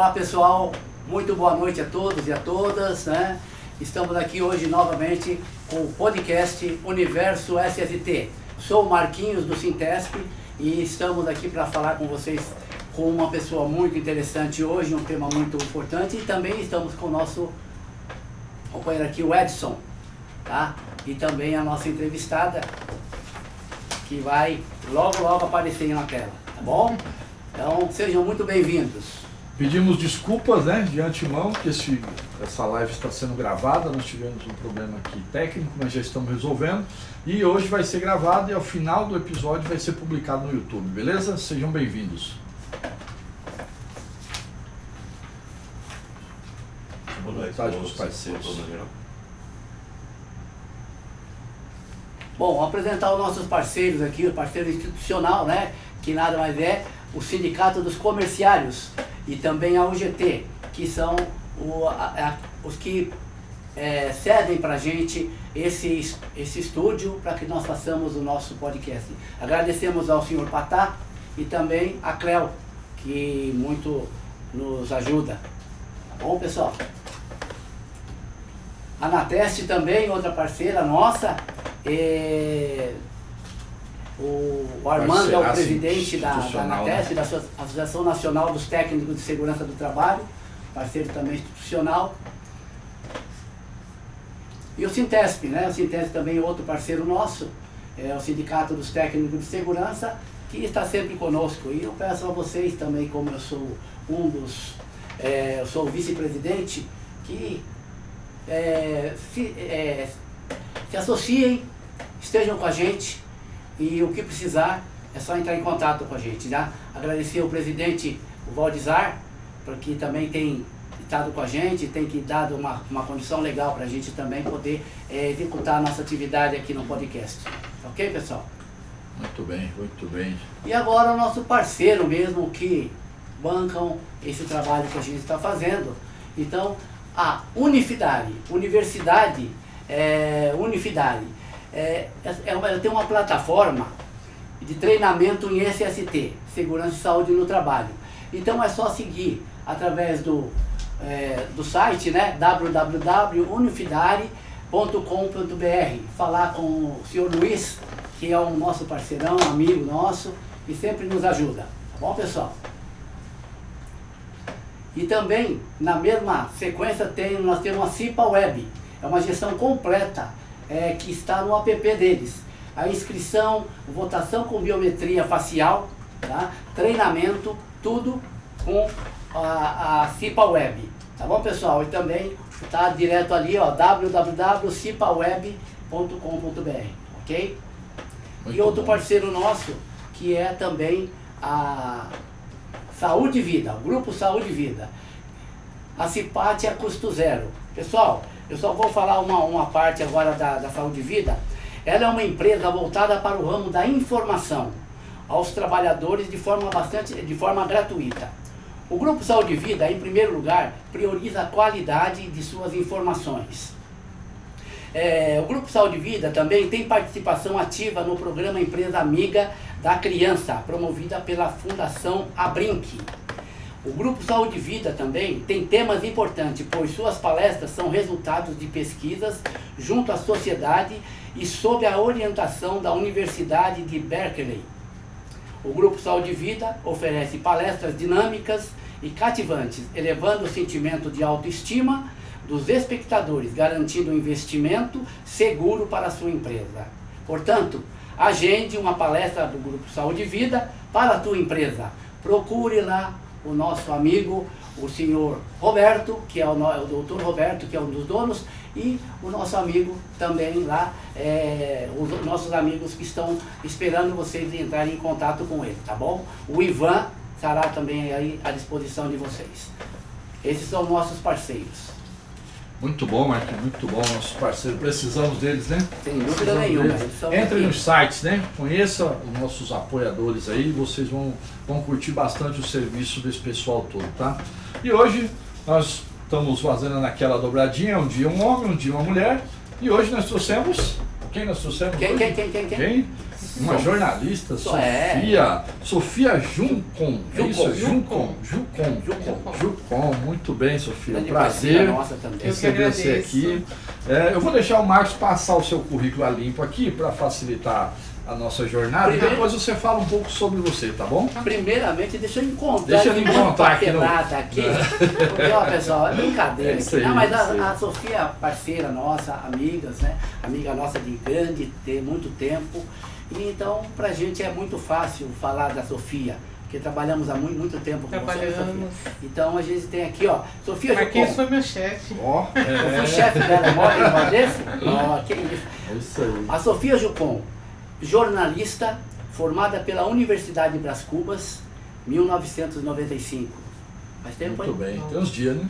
Olá pessoal, muito boa noite a todos e a todas, né? Estamos aqui hoje novamente com o podcast Universo SST. Sou o Marquinhos do Sintesp e estamos aqui para falar com vocês com uma pessoa muito interessante hoje, um tema muito importante, e também estamos com o nosso companheiro aqui, o Edson, tá? E também a nossa entrevistada, que vai logo aparecer na tela, tá bom? Então sejam muito bem-vindos. Pedimos desculpas, né, de antemão, que essa live está sendo gravada, nós tivemos um problema aqui técnico, mas já estamos resolvendo. E hoje vai ser gravado e ao final do episódio vai ser publicado no YouTube, beleza? Sejam bem-vindos. Boa tarde para os parceiros. Bom, vou apresentar os nossos parceiros aqui, o parceiro institucional, né, que nada mais é o Sindicato dos Comerciários e também a UGT, que são os que cedem para a gente esse estúdio para que nós façamos o nosso podcast. Agradecemos ao senhor Patá e também a Cleo, que muito nos ajuda. Tá bom, pessoal? A Anateste também, outra parceira nossa. O Armando é o presidente da Anateste, da Associação Nacional dos Técnicos de Segurança do Trabalho, parceiro também institucional. E o Sintesp, né? O Sintesp também é outro parceiro nosso, é o Sindicato dos Técnicos de Segurança, que está sempre conosco. E eu peço a vocês também, como eu sou eu sou o vice-presidente, que se associem, estejam com a gente. E o que precisar é só entrar em contato com a gente, tá? Agradecer ao presidente, o Valdizar, porque também tem estado com a gente, tem que dar uma condição legal para a gente também poder executar a nossa atividade aqui no podcast. Ok, pessoal? Muito bem, muito bem. E agora o nosso parceiro mesmo, que bancam esse trabalho que a gente está fazendo. Então, a Unifidare, Universidade Unifidare. Ela tem uma plataforma de treinamento em SST, Segurança e Saúde no Trabalho. Então é só seguir através do site, né, www.unifidare.com.br, falar com o senhor Luiz, que é um nosso parceirão, amigo nosso, e sempre nos ajuda. Tá bom, pessoal? E também, na mesma sequência, nós temos a CIPA Web, é uma gestão completa, que está no app deles. A inscrição, votação com biometria facial, tá? Treinamento, tudo com a CIPA Web. Tá bom, pessoal? E também está direto ali, ó, www.cipaweb.com.br, ok? Muito e outro bom. Parceiro nosso, que é também a Saúde e Vida, o Grupo Saúde e Vida. A CIPAT é a custo zero. Pessoal, eu só vou falar uma parte agora da Saúde e Vida. Ela é uma empresa voltada para o ramo da informação aos trabalhadores de forma gratuita. O Grupo Saúde e Vida, em primeiro lugar, prioriza a qualidade de suas informações. O Grupo Saúde e Vida também tem participação ativa no programa Empresa Amiga da Criança, promovida pela Fundação Abrinq. O Grupo Saúde e Vida também tem temas importantes, pois suas palestras são resultados de pesquisas junto à sociedade e sob a orientação da Universidade de Berkeley. O Grupo Saúde e Vida oferece palestras dinâmicas e cativantes, elevando o sentimento de autoestima dos espectadores, garantindo um investimento seguro para a sua empresa. Portanto, agende uma palestra do Grupo Saúde e Vida para a tua empresa. Procure lá o nosso amigo, o senhor Roberto, que é o doutor Roberto, que é um dos donos, e o nosso amigo também lá, os nossos amigos que estão esperando vocês entrarem em contato com ele, tá bom? O Ivan estará também aí à disposição de vocês. Esses são nossos parceiros. Muito bom, Marquinhos, muito bom, nossos parceiros, precisamos deles, né? Sem dúvida nenhuma. Entre nos sites, né? Conheça os nossos apoiadores aí, vocês vão curtir bastante o serviço desse pessoal todo, tá? E hoje nós estamos fazendo naquela dobradinha, um dia um homem, um dia uma mulher, e hoje nós trouxemos quem nós trouxemos Quem? Uma jornalista, Sofia Juncon. É isso? Juncon. Muito bem, Sofia. Prazer receber você aqui. Eu vou deixar o Marcos passar o seu currículo a limpo aqui para facilitar a nossa jornada. E depois você fala um pouco sobre você, tá bom? Primeiramente, deixa eu encontrar aqui. Porque, ó, pessoal, é brincadeira aqui. Não, mas a Sofia, parceira nossa, amigas, né? Amiga nossa de muito tempo. E então, pra gente é muito fácil falar da Sofia, porque trabalhamos há muito tempo com você, Sofia. Então a gente tem aqui, ó, Sofia Jucon. Marquinhos foi meu chefe. Eu fui chefe dela, mora em Valdez? Que isso. É isso aí. A Sofia Jucon, jornalista, formada pela Universidade Brás Cubas, 1995. Faz tempo aí? Muito bem, tem uns dias, né?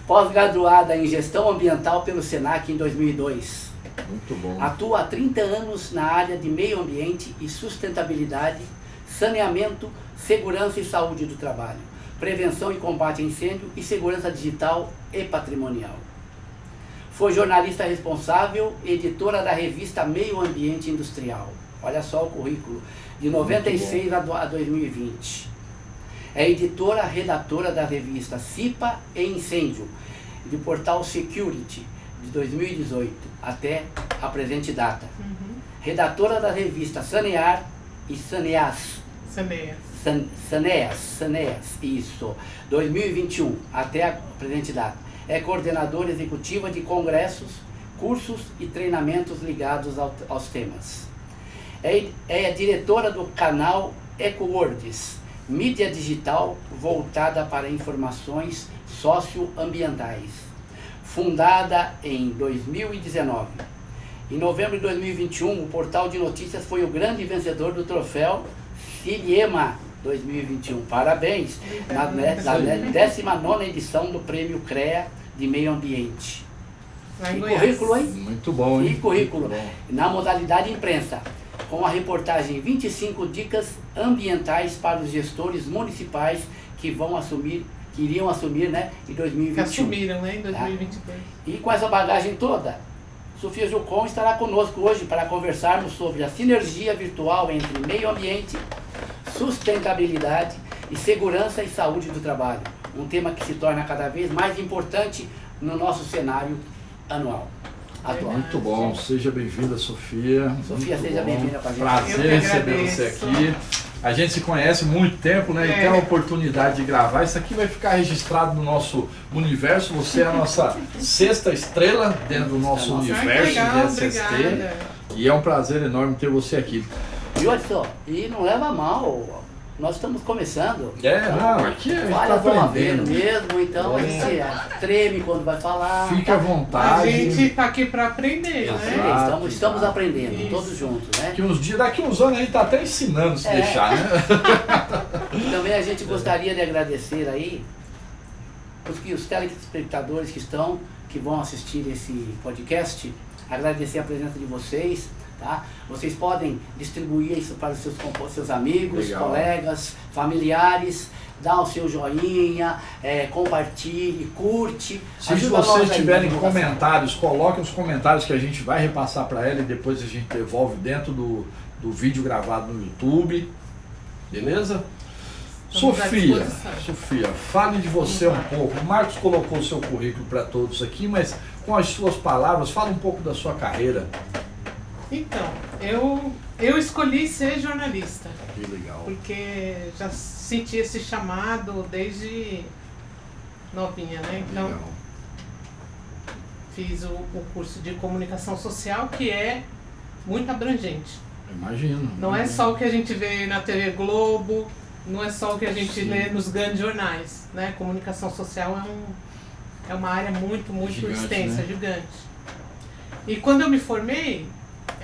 Pós-graduada em Gestão Ambiental pelo SENAC em 2002. Muito bom. Atua há 30 anos na área de meio ambiente e sustentabilidade, saneamento, segurança e saúde do trabalho, prevenção e combate a incêndio e segurança digital e patrimonial. Foi jornalista responsável, editora da revista Meio Ambiente Industrial. Olha só o currículo, de 96 a 2020. É editora, redatora da revista CIPA e Incêndio, de portal Security, de 2018 até a presente data. Redatora da revista Sanear e Saneas, isso, 2021 até a presente data. É coordenadora executiva de congressos, cursos e treinamentos ligados aos temas. É diretora do canal EcoWords, mídia digital voltada para informações socioambientais. Fundada em 2019. Em novembro de 2021, o portal de notícias foi o grande vencedor do troféu Ciliema 2021. Parabéns! Na 19ª edição do Prêmio CREA de Meio Ambiente. E currículo, hein? Muito bom, hein? E currículo. Na modalidade imprensa, com a reportagem 25 dicas ambientais para os gestores municipais que iriam assumir, né, em 2021. Que assumiram, né, em 2022. Tá? E com essa bagagem toda, Sofia Jucon estará conosco hoje para conversarmos sobre a sinergia virtual entre meio ambiente, sustentabilidade e segurança e saúde do trabalho. Um tema que se torna cada vez mais importante no nosso cenário anual. Atual. Muito bom, seja bem-vinda, Sofia. Sofia, seja bem-vinda para a gente. Prazer receber você aqui. A gente se conhece há muito tempo, né? E tem a oportunidade de gravar. Isso aqui vai ficar registrado no nosso universo. Você é a nossa sexta estrela dentro do nosso universo de SST. E é um prazer enorme ter você aqui. E olha só, e não leva a mal. Nós estamos começando. Não, aqui a gente está aprendendo mesmo, então a gente treme quando vai falar. Fique à vontade. A gente está aqui para aprender, né? Estamos aprendendo, todos juntos, né? Daqui uns anos a gente está até ensinando se deixar, né? E também a gente gostaria de agradecer aí os telespectadores que vão assistir esse podcast, agradecer a presença de vocês. Tá? Vocês podem distribuir isso para os seus amigos, colegas, familiares, dá o seu joinha, compartilhe, curte. Se vocês tiverem comentários, coloquem os comentários que a gente vai repassar para ela e depois a gente devolve dentro do vídeo gravado no YouTube. Beleza? Sofia, fale de você um pouco. O Marcos colocou o seu currículo para todos aqui, mas com as suas palavras, fala um pouco da sua carreira. Então, eu escolhi ser jornalista. Que legal. Porque já senti esse chamado desde novinha, né? Então, legal. Fiz o curso de comunicação social, que é muito abrangente. Imagino. Não é só o que a gente vê na TV Globo, não é só o que a gente lê nos grandes jornais, né? Comunicação social é uma área muito gigante, extensa, né? Gigante. E quando eu me formei,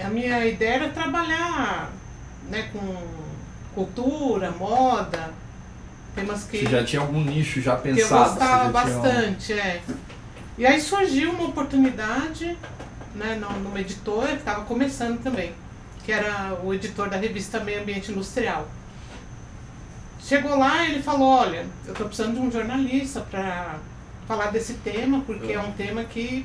a minha ideia era trabalhar, né, com cultura, moda, temas que... Você já tinha algum nicho já pensado? Que eu gostava bastante, E aí surgiu uma oportunidade, né, numa editora que estava começando também, que era o editor da revista Meio Ambiente Industrial. Chegou lá e ele falou, olha, eu estou precisando de um jornalista para falar desse tema, porque é um tema que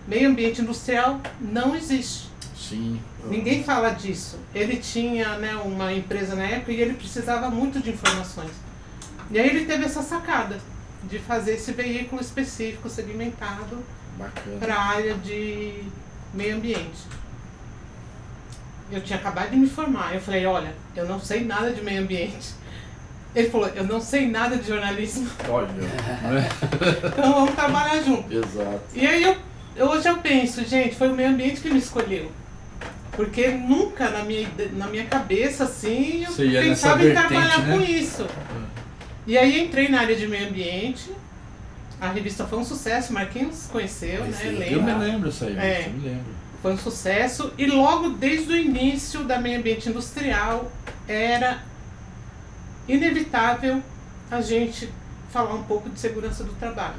Meio ambiente industrial não existe. Sim. Ninguém fala disso. Ele tinha, né, uma empresa na época e ele precisava muito de informações. E aí ele teve essa sacada de fazer esse veículo específico, segmentado, para a área de meio ambiente. Eu tinha acabado de me formar. Eu falei, olha, eu não sei nada de meio ambiente. Ele falou, eu não sei nada de jornalismo. Olha. Então vamos trabalhar junto. Exato. E aí hoje eu penso, gente, foi o meio ambiente que me escolheu. Porque nunca na minha cabeça, assim, eu pensava em trabalhar, né, com isso. E aí entrei na área de meio ambiente. A revista foi um sucesso, Marquinhos conheceu, né? Lembra? Eu me lembro disso aí, eu me lembro. Foi um sucesso e logo desde o início da meio ambiente industrial era inevitável a gente falar um pouco de segurança do trabalho.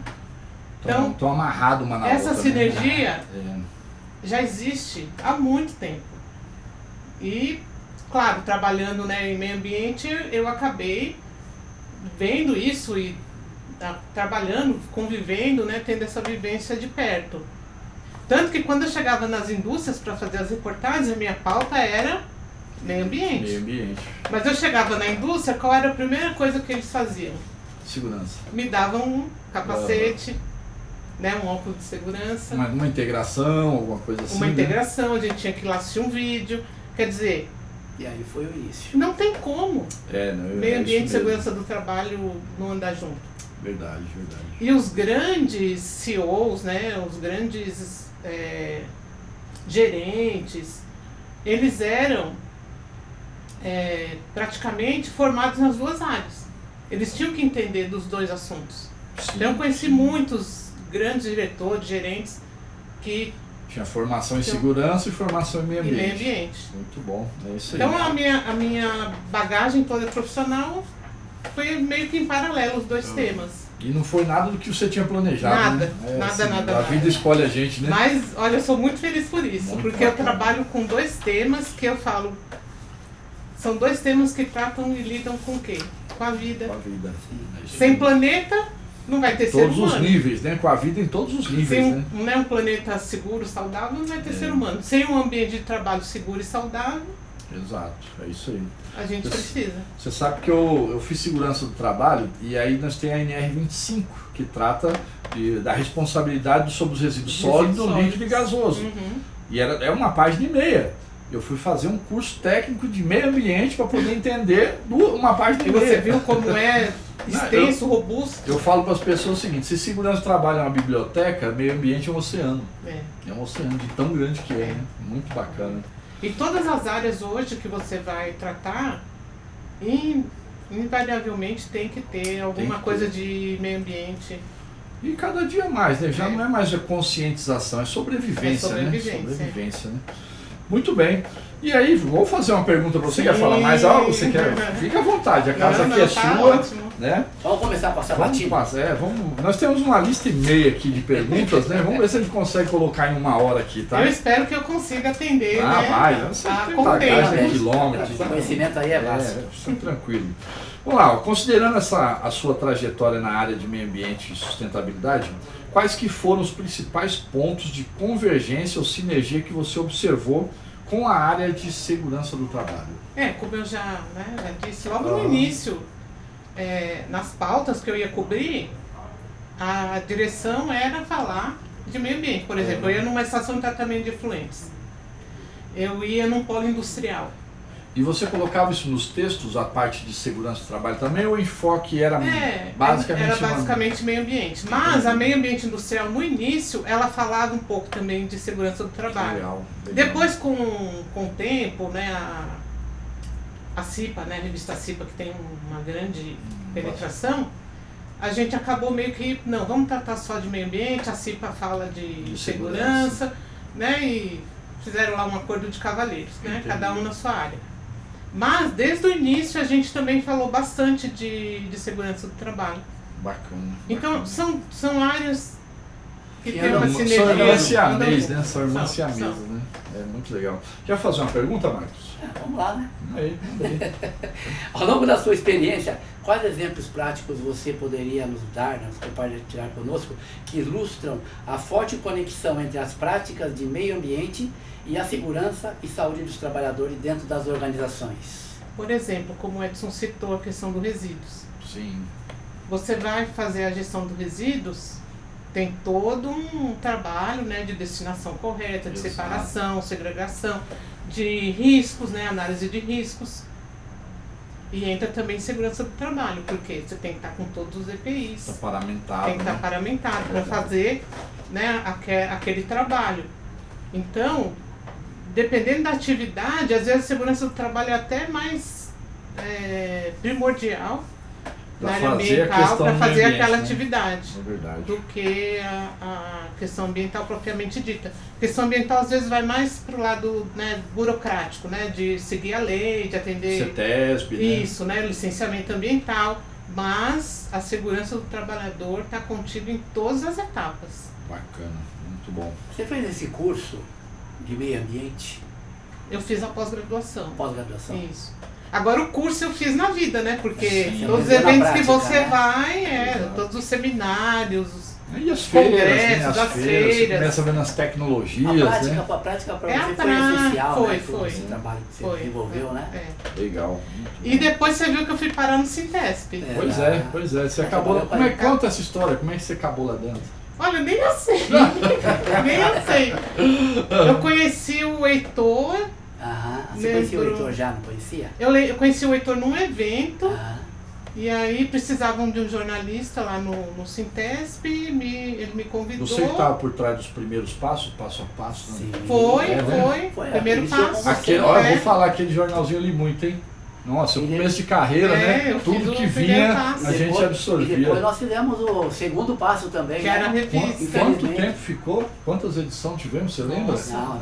Então, tô amarrado uma na outra. Essa sinergia já existe há muito tempo. E, claro, trabalhando, né, em meio ambiente, eu acabei vendo isso e trabalhando, convivendo, né, tendo essa vivência de perto. Tanto que quando eu chegava nas indústrias para fazer as reportagens, a minha pauta era meio ambiente. Meio ambiente. Mas eu chegava na indústria, qual era a primeira coisa que eles faziam? Segurança. Me davam um capacete, né, um óculos de segurança. Uma integração, alguma coisa assim. Uma integração, a gente tinha que ir lá assistir um vídeo. Quer dizer... E aí foi o início. Não tem como meio ambiente e segurança do trabalho não andar junto. Verdade, verdade. E os grandes CEOs, né, os grandes gerentes, eles eram praticamente formados nas duas áreas. Eles tinham que entender dos dois assuntos. Sim, então eu conheci muitos grandes diretores, gerentes que tinha formação em segurança e formação em meio ambiente. Meio ambiente. Muito bom, é isso aí. Então a minha bagagem toda profissional foi meio que em paralelo os dois temas. E não foi nada do que você tinha planejado, nada, né? nada. A vida escolhe a gente, né? Mas, olha, eu sou muito feliz por isso, muito porque bacana. eu trabalho com dois temas que eu falo, são dois temas que tratam e lidam com o quê? Com a vida. Com a vida. Sem planeta, não vai ter ser humano. Todos os níveis, né? Com a vida em todos os níveis, né? Um planeta seguro, saudável, não vai ter ser humano. Sem um ambiente de trabalho seguro e saudável, exato, é isso aí. a gente precisa. Você sabe que eu fiz segurança do trabalho e aí nós temos a NR25, que trata da responsabilidade sobre os resíduos sólidos, líquido e gasoso. Uhum. E é uma página e meia. Eu fui fazer um curso técnico de meio ambiente para poder entender uma página e meia. E você viu como é extenso, robusto? Eu falo para as pessoas o seguinte, se segurança do trabalho é uma biblioteca, meio ambiente é um oceano. É um oceano de tão grande que é, né? Muito bacana. E todas as áreas hoje que você vai tratar, invariavelmente tem que ter alguma coisa de meio ambiente. E cada dia mais, né? Já não é mais a conscientização, é sobrevivência, né? Sobrevivência, né? Muito bem. E aí, vou fazer uma pergunta para você. Quer falar mais algo? Você quer? Fica à vontade, a casa aqui é sua. Ótimo. Né? Vamos começar a passar batido. Nós temos uma lista e meia aqui de perguntas, né? Vamos ver se a gente consegue colocar em 1 hora aqui, tá? Eu espero que eu consiga atender, né? Vai. Você tem bagagem, quilômetros. O conhecimento aí é vasto. Tranquilo. Vamos lá, considerando a sua trajetória na área de meio ambiente e sustentabilidade, quais que foram os principais pontos de convergência ou sinergia que você observou com a área de segurança do trabalho? Como eu já disse logo no início, nas pautas que eu ia cobrir, a direção era falar de meio ambiente. Por exemplo, eu ia numa estação de tratamento de efluentes, eu ia num polo industrial. E você colocava isso nos textos, a parte de segurança do trabalho também, ou o enfoque era basicamente meio ambiente. Mas a meio ambiente industrial, no início, ela falava um pouco também de segurança do trabalho. Legal. Depois, com o tempo, né, a CIPA, né, a revista CIPA, que tem uma grande penetração, a gente acabou meio que, não, vamos tratar só de meio ambiente, a CIPA fala de segurança, né, e fizeram lá um acordo de cavalheiros, né, cada um na sua área. Mas, desde o início, a gente também falou bastante de segurança do trabalho. Bacana. Então, são áreas que tem uma São sinergia. irmãs siamês, né? São irmãs siamesas, né? É muito legal. Quer fazer uma pergunta, Marcos? Vamos lá, né? Aí. Ao longo da sua experiência, quais exemplos práticos você poderia nos dar, nos compartilhar conosco, que ilustram a forte conexão entre as práticas de meio ambiente e a segurança e saúde dos trabalhadores dentro das organizações? Por exemplo, como o Edson citou a questão dos resíduos. Sim. Você vai fazer a gestão dos resíduos, tem todo um trabalho, né, de destinação correta, de separação, segregação, de riscos, né, análise de riscos. E entra também segurança do trabalho, porque você tem que estar com todos os EPIs. Está paramentado. Tem que estar paramentado para fazer, né, aquele trabalho. Então, dependendo da atividade, às vezes a segurança do trabalho é até mais primordial na área ambiental para fazer aquela atividade do que a questão ambiental propriamente dita. A questão ambiental às vezes vai mais para o lado, né, burocrático, né, de seguir a lei, de atender CETESB, isso, né, licenciamento ambiental, mas a segurança do trabalhador está contida em todas as etapas. Bacana, muito bom. Você fez esse curso de meio ambiente? Eu fiz a pós-graduação. Pós-graduação? Isso. Agora o curso eu fiz na vida, né? Porque Sim, todos os eventos prática, que você né? vai, todos os seminários, E as feiras, congressos, né? as feiras. Você começa vendo as tecnologias, né? A prática para É você a foi essencial, foi, né? foi. Esse trabalho que você foi, desenvolveu, né? Legal. E depois você viu que eu fui parar no Sintesp. Pois é. Você acabou. Como é que conta essa história? Como é que você acabou lá dentro? Olha, nem eu sei. Nem eu sei. Eu conheci o Heitor. Você conhecia o Heitor já, não conhecia? Eu conheci o Heitor num evento. E E aí precisavam de um jornalista lá no Sintesp, ele me convidou. Você que estava por trás dos primeiros passos, passo a passo, né? Sim. Foi. Primeiro passo. Olha, eu vou falar, aquele jornalzinho ali muito, hein? Nossa, o começo de carreira, né? Tudo que vinha, a gente absorvia. E depois nós fizemos o segundo passo também. Que era a revista. Quanto tempo ficou? Quantas edições tivemos, você lembra? Não.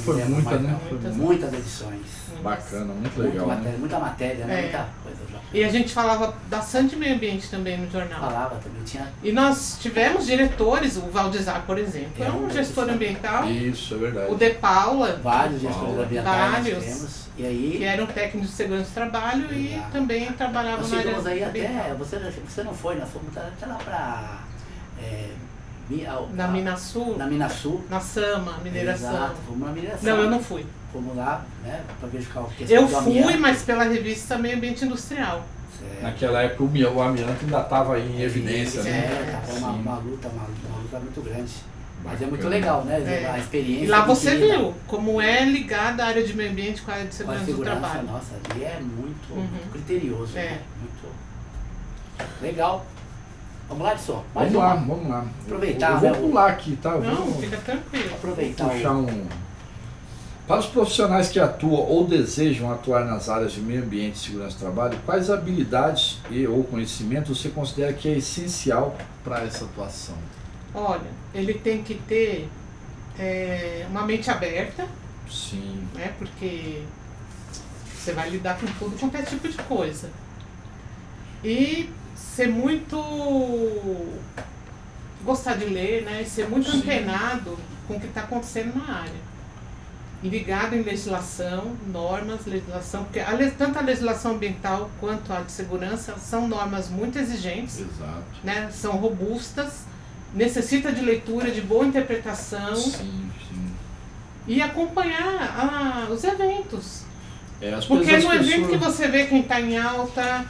Foi muita, né? Muitas edições. Bacana, muito legal. Muita matéria, né? Muita coisa já. E a gente falava bastante de meio ambiente também no jornal. Falava também, tinha. E nós tivemos diretores, o Valdizar, por exemplo, é um gestor ambiental. Isso, é verdade. O De Paula. Vários gestores ambientais vários, temos. E aí, que eram técnicos de segurança do trabalho e também trabalhavam na área chegamos aí ambiental. até, você não foi, nós fomos até lá para na Minasul, na Sama, mineração. Exato, fomos na mineração. Não, eu não fui. Fomos lá, né, para verificar o que eu fui, mas pela revista Meio Ambiente Industrial. Certo. Naquela época o amianto ainda estava em evidência, né? Estava uma luta muito grande. Mas é muito legal, né? A experiência. E lá você viu como é ligada a área de meio ambiente com a área de segurança do trabalho. Nossa, ali é muito criterioso, né? Muito legal. Vamos lá, Edson? Vamos lá. Aproveitar. Eu vou pular aqui, tá? Fica tranquilo. Aproveitar. Puxar Para os profissionais que atuam ou desejam atuar nas áreas de meio ambiente e segurança do trabalho, quais habilidades ou conhecimentos você considera que é essencial para essa atuação? Olha, ele tem que ter uma mente aberta. Sim. Né, porque você vai lidar com tudo quanto é tipo de coisa. E ser muito... gostar de ler, né? E ser muito antenado com o que está acontecendo na área. E ligado em legislação, normas, legislação, porque tanto a legislação ambiental quanto a de segurança são normas muito exigentes. Exato. Né? São robustas, necessita de leitura, de boa interpretação. Sim. E acompanhar os eventos. Porque no evento que você vê quem está em alta,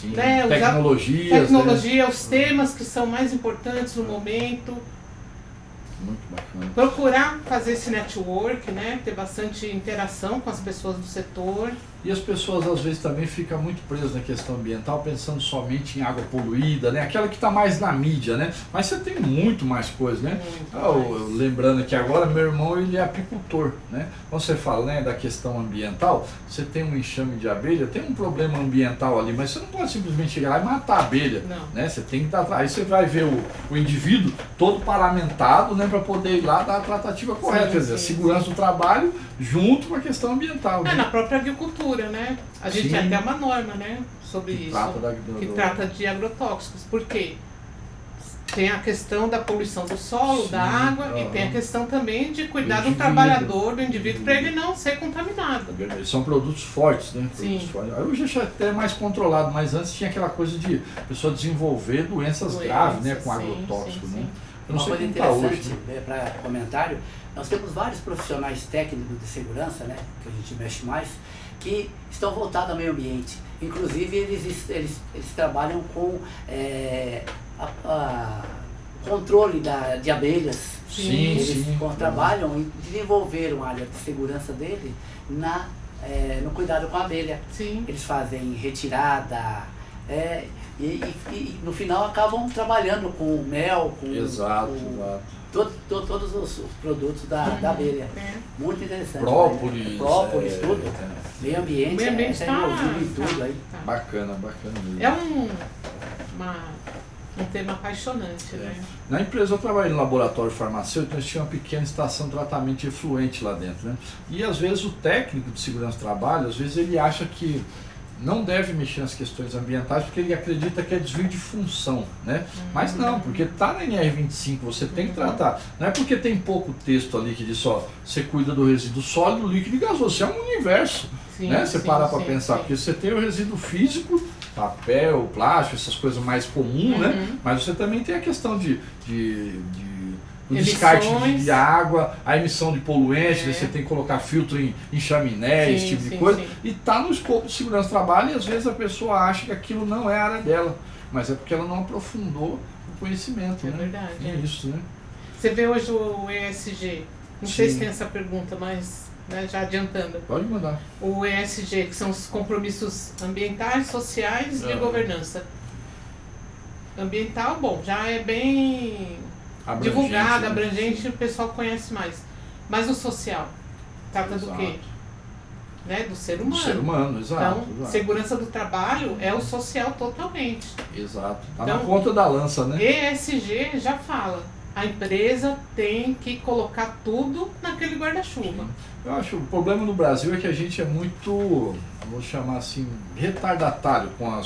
né, tecnologia, os temas que são mais importantes no momento. Muito bacana. Procurar fazer esse network, né, ter bastante interação com as pessoas do setor. E as pessoas às vezes também ficam muito presas na questão ambiental, pensando somente em água poluída, né? Aquela que está mais na mídia, né? Mas você tem muito mais coisa, né? Lembrando que agora meu irmão ele é apicultor, né? Quando você fala, né, da questão ambiental, você tem um enxame de abelha, tem um problema ambiental ali, mas você não pode simplesmente chegar lá e matar a abelha, né? Você tem que dar, aí você vai ver o indivíduo todo paramentado, né, para poder ir lá dar a tratativa correta, quer dizer, a segurança do trabalho junto com a questão ambiental. Na própria agricultura, né? A gente tem até uma norma, né, sobre isso, que trata de agrotóxicos. Por quê? tem a questão da poluição do solo, Sim, da água, e tem a questão também de cuidar do trabalhador, do indivíduo, para ele não ser contaminado. São produtos fortes, né? Sim. Produtos fortes. Hoje já é até mais controlado, mas antes tinha aquela coisa de a pessoa desenvolver doenças graves, né? Com agrotóxico, né? Eu não Uma sei coisa como tá interessante, hoje, né? para comentário, nós temos vários profissionais técnicos de segurança, né, que a gente mexe mais, que estão voltados ao meio ambiente. Inclusive, eles trabalham com controle de abelhas. Sim, Eles sim. Trabalham e desenvolveram a área de segurança dele no cuidado com a abelha. Sim. Eles fazem retirada, e no final acabam trabalhando com mel, com, Exato, com exato. todos os produtos da abelha. Muito interessante. Própolis. Né? Própolis, tudo. Meio ambiente, Meio ambiente tá tá- envolvido em tudo aí. tá. Bacana, bacana mesmo. É um tema apaixonante, né? Na empresa eu trabalhei no laboratório farmacêutico, nós tínhamos uma pequena estação de tratamento de efluente lá dentro, né? E às vezes o técnico de segurança do trabalho, às vezes ele acha que não deve mexer nas questões ambientais porque ele acredita que é desvio de função, né? Mas não, porque está na NR25, você tem que tratar. Não é porque tem pouco texto ali que diz só, você cuida do resíduo sólido, líquido e gasoso, isso é um universo, Sim, né? Você sim, parar para sim, pensar, sim. porque você tem o resíduo físico, papel, plástico, essas coisas mais comuns, né? Mas você também tem a questão do descarte Emissões. de água, a emissão de poluentes, É. né? Você tem que colocar filtro em chaminé, Sim, esse tipo de sim, coisa. sim. E está no escopo de segurança do trabalho e às vezes a pessoa acha que aquilo não é a área dela, mas é porque ela não aprofundou o conhecimento, É né? verdade, É é. isso, né? Você vê hoje o ESG, não sei Sim. se tem essa pergunta, mas né, já adiantando. Pode mandar. O ESG, que são os compromissos ambientais, sociais e de governança. Ambiental, bom, já é bem divulgado, né? abrangente, o pessoal conhece mais. Mas o social, trata do quê? Né, do ser Do humano. ser humano, exato. Então, exato. segurança do trabalho é o social totalmente. Exato. Tá Então, na ponta da lança, né? ESG já fala, a empresa tem que colocar tudo naquele guarda-chuva. Eu acho que o problema no Brasil é que a gente é muito, vou chamar assim, retardatário com a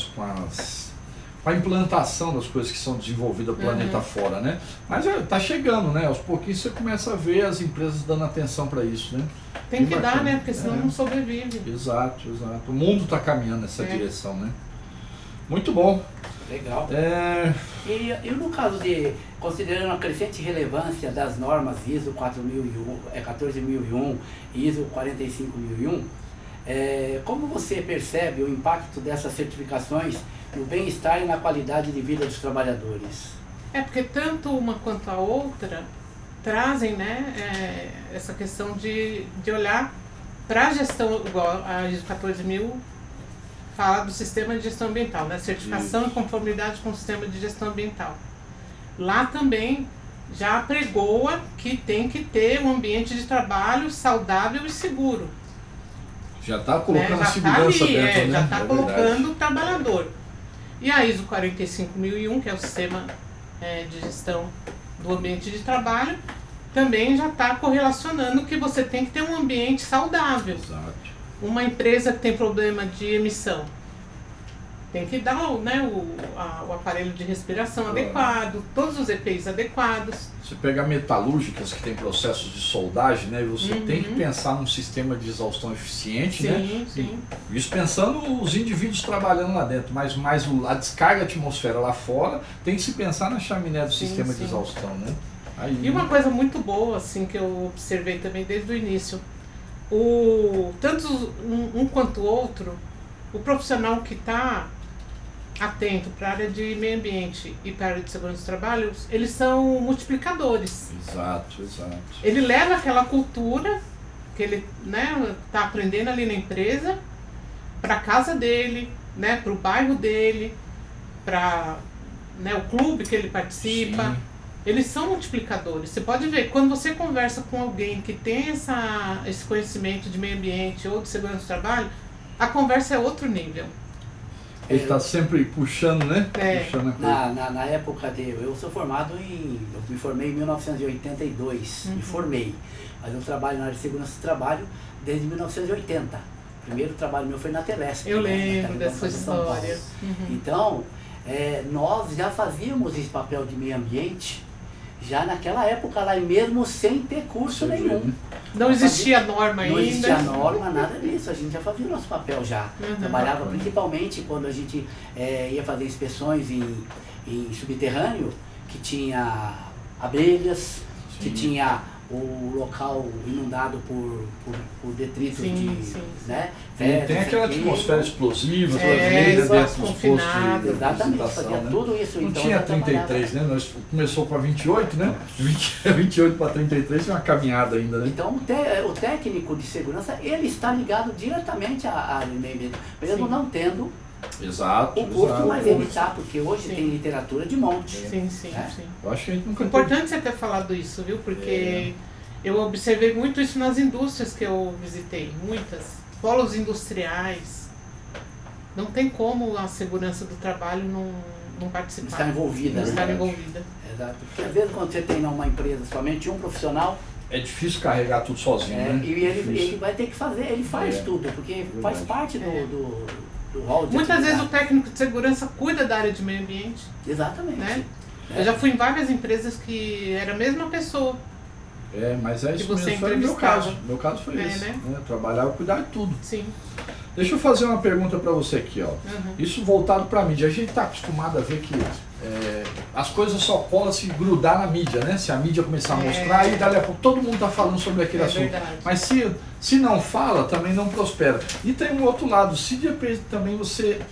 implantação das coisas que são desenvolvidas planeta fora, né? Mas tá chegando, né? Aos pouquinhos você começa a ver as empresas dando atenção para isso, né? Tem que bacana. dar, né? Porque senão não sobrevive. Exato, exato. O mundo está caminhando nessa É. direção, né? Muito bom. Legal. É, E no caso de, considerando a crescente relevância das normas ISO 14001 e ISO 45001, como você percebe o impacto dessas certificações no bem-estar e na qualidade de vida dos trabalhadores? É porque tanto uma quanto a outra trazem, né, essa questão de olhar para a gestão, igual a ISO 14000 fala do sistema de gestão ambiental, né? Certificação e conformidade com o sistema de gestão ambiental. Lá também já apregoa que tem que ter um ambiente de trabalho saudável e seguro. já está colocando Né? a Já segurança está ali, dentro, né? já está É colocando verdade. o trabalhador. E a ISO 45001, que é o sistema de gestão do ambiente de trabalho, também já está correlacionando que você tem que ter um ambiente saudável. Exato. Uma empresa que tem problema de emissão tem que dar o aparelho de respiração adequado, todos os EPIs adequados. Você pega metalúrgicas que tem processos de soldagem, né? E você tem que pensar num sistema de exaustão eficiente, né? Sim, sim. Isso pensando os indivíduos trabalhando lá dentro, mas mais a descarga atmosfera lá fora, tem que se pensar na chaminé do Sim, sistema sim. de exaustão, né? Aí, E uma coisa muito boa, assim, que eu observei também desde o início, tanto um quanto o outro, o profissional que está atento para a área de meio ambiente e para a área de segurança do trabalho, eles são multiplicadores. Exato, exato. Ele leva aquela cultura que ele tá aprendendo ali na empresa para a casa dele, né, para o bairro dele, para o clube que ele participa. Sim. Eles são multiplicadores. Você pode ver, quando você conversa com alguém que tem esse conhecimento de meio ambiente ou de segurança do trabalho, a conversa é outro nível. Ele está sempre puxando, né? É. Puxando a coisa. Na época eu sou formado eu me formei em 1982, me formei, mas eu trabalho na área de segurança do trabalho desde 1980. O primeiro trabalho meu foi na Telesp. Eu né, na lembro Telecom dessa de São Paulo. história. Uhum. Então, nós já fazíamos esse papel de meio ambiente, já naquela época lá, e mesmo sem ter curso nenhum. Não existia norma ainda. Não existia norma, nada disso, a gente já fazia o nosso papel já. Trabalhava principalmente quando a gente ia fazer inspeções em subterrâneo, que tinha abelhas, que tinha o local inundado por detritos né? Tem aquela atmosfera explosiva, dentro dos postos exatamente, fazia tudo isso. Não então, tinha 33, né? Nós começou com a 28, né? 28 para 33 é uma caminhada ainda, né? Então o técnico de segurança, ele está ligado diretamente à área do meio ambiente, mesmo não tendo o curso, mas ele está, porque hoje tem literatura de monte. Sim. Eu acho que a gente nunca importante você ter falado isso, viu? Porque eu observei muito isso nas indústrias que eu visitei, muitas. Polos industriais. Não tem como a segurança do trabalho não participar. Estar envolvida. Não estar envolvida. Exato. Porque às vezes quando você tem numa empresa somente um profissional, é difícil carregar tudo sozinho, né? E ele vai ter que fazer, ele faz tudo, porque faz parte do rol de muitas vezes o técnico de segurança cuida da área de meio ambiente. Exatamente. Né? Eu já fui em várias empresas que era a mesma pessoa. Mas é isso mesmo, foi o meu caso. Meu caso foi esse. Né? Eu trabalhava, cuidar de tudo. Sim. Deixa eu fazer uma pergunta para você aqui, ó. Isso voltado para a mídia. A gente está acostumado a ver que as coisas só colam se grudar na mídia, né? Se a mídia começar a mostrar, e dali a pouco todo mundo está falando sobre aquele assunto. Verdade. Mas se não fala, também não prospera. E tem um outro lado, se de repente também você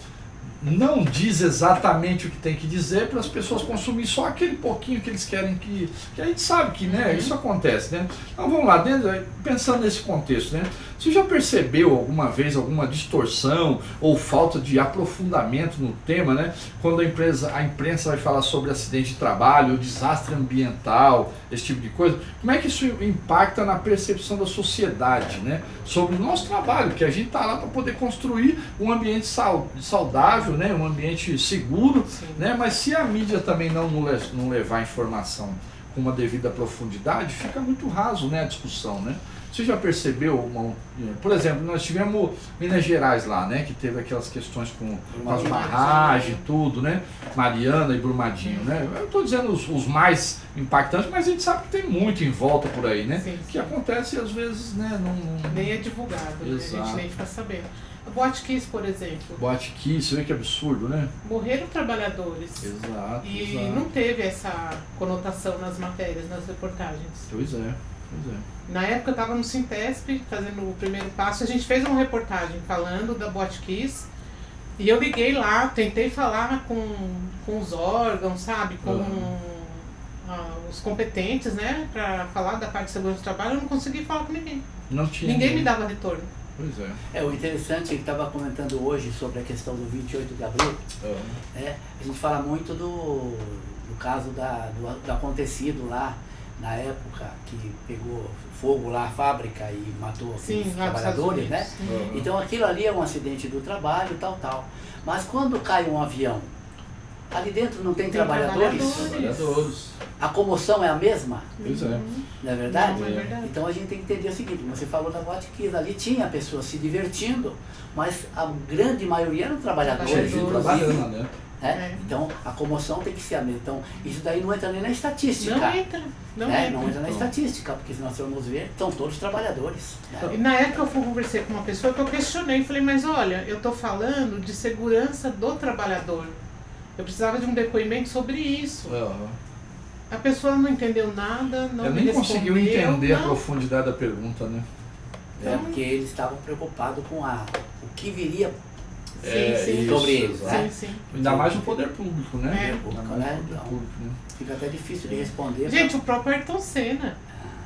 não diz exatamente o que tem que dizer para as pessoas consumirem só aquele pouquinho que eles querem que a gente sabe que, né, isso acontece, né? Então vamos lá, pensando nesse contexto, né? Você já percebeu alguma vez alguma distorção ou falta de aprofundamento no tema, né? Quando a imprensa vai falar sobre acidente de trabalho, desastre ambiental, esse tipo de coisa, como é que isso impacta na percepção da sociedade, né? Sobre o nosso trabalho, que a gente está lá para poder construir um ambiente saudável, né? Um ambiente seguro, né? Mas se a mídia também não levar a informação com uma devida profundidade, fica muito raso, né, a discussão, né? Você já percebeu, por exemplo, nós tivemos Minas Gerais lá, né, que teve aquelas questões com as barragens e tudo, né, Mariana e Brumadinho, né? Eu estou dizendo os mais impactantes, mas a gente sabe que tem muito em volta por aí, né? Que acontece às vezes, né, nem é divulgado, né? A gente nem fica sabendo. A Boate Kiss, por exemplo. Boate Kiss, você vê que absurdo, né? Morreram trabalhadores. Exato. E não teve essa conotação nas matérias, nas reportagens. Pois é. Na época eu estava no Sintesp, fazendo o primeiro passo, a gente fez uma reportagem falando da Boate Kiss, e eu liguei lá, tentei falar com os órgãos, sabe, com os competentes, né, para falar da parte de segurança do trabalho, eu não consegui falar com ninguém. Não tinha. Ninguém me dava retorno. Pois é. O interessante é que estava comentando hoje sobre a questão do 28 de abril, a gente fala muito do caso do acontecido lá, na época que pegou fogo lá a fábrica e matou os trabalhadores, né? Então aquilo ali é um acidente do trabalho e tal. Mas quando cai um avião, ali dentro não tem trabalhadores? A comoção é a mesma? Pois é. Não é verdade? Não é verdade. Então a gente tem que entender o seguinte, você falou da Boate Kiss, ali tinha pessoas se divertindo, mas a grande maioria eram trabalhadores. Trabalhando, né? Então a comoção tem que ser a mesma. Então isso daí não entra nem na estatística. Não entra na estatística, porque se nós formos ver, são todos trabalhadores. E na época eu conversei com uma pessoa que eu questionei, falei, mas olha, eu estou falando de segurança do trabalhador. Eu precisava de um depoimento sobre isso. A pessoa não entendeu nada, não me respondeu. Nem conseguiu entender a profundidade da pergunta, né? Porque eles estavam preocupados com o que viria sobre eles. Ainda mais no poder público, né? Fica até difícil de responder. Gente, o próprio Ayrton Senna.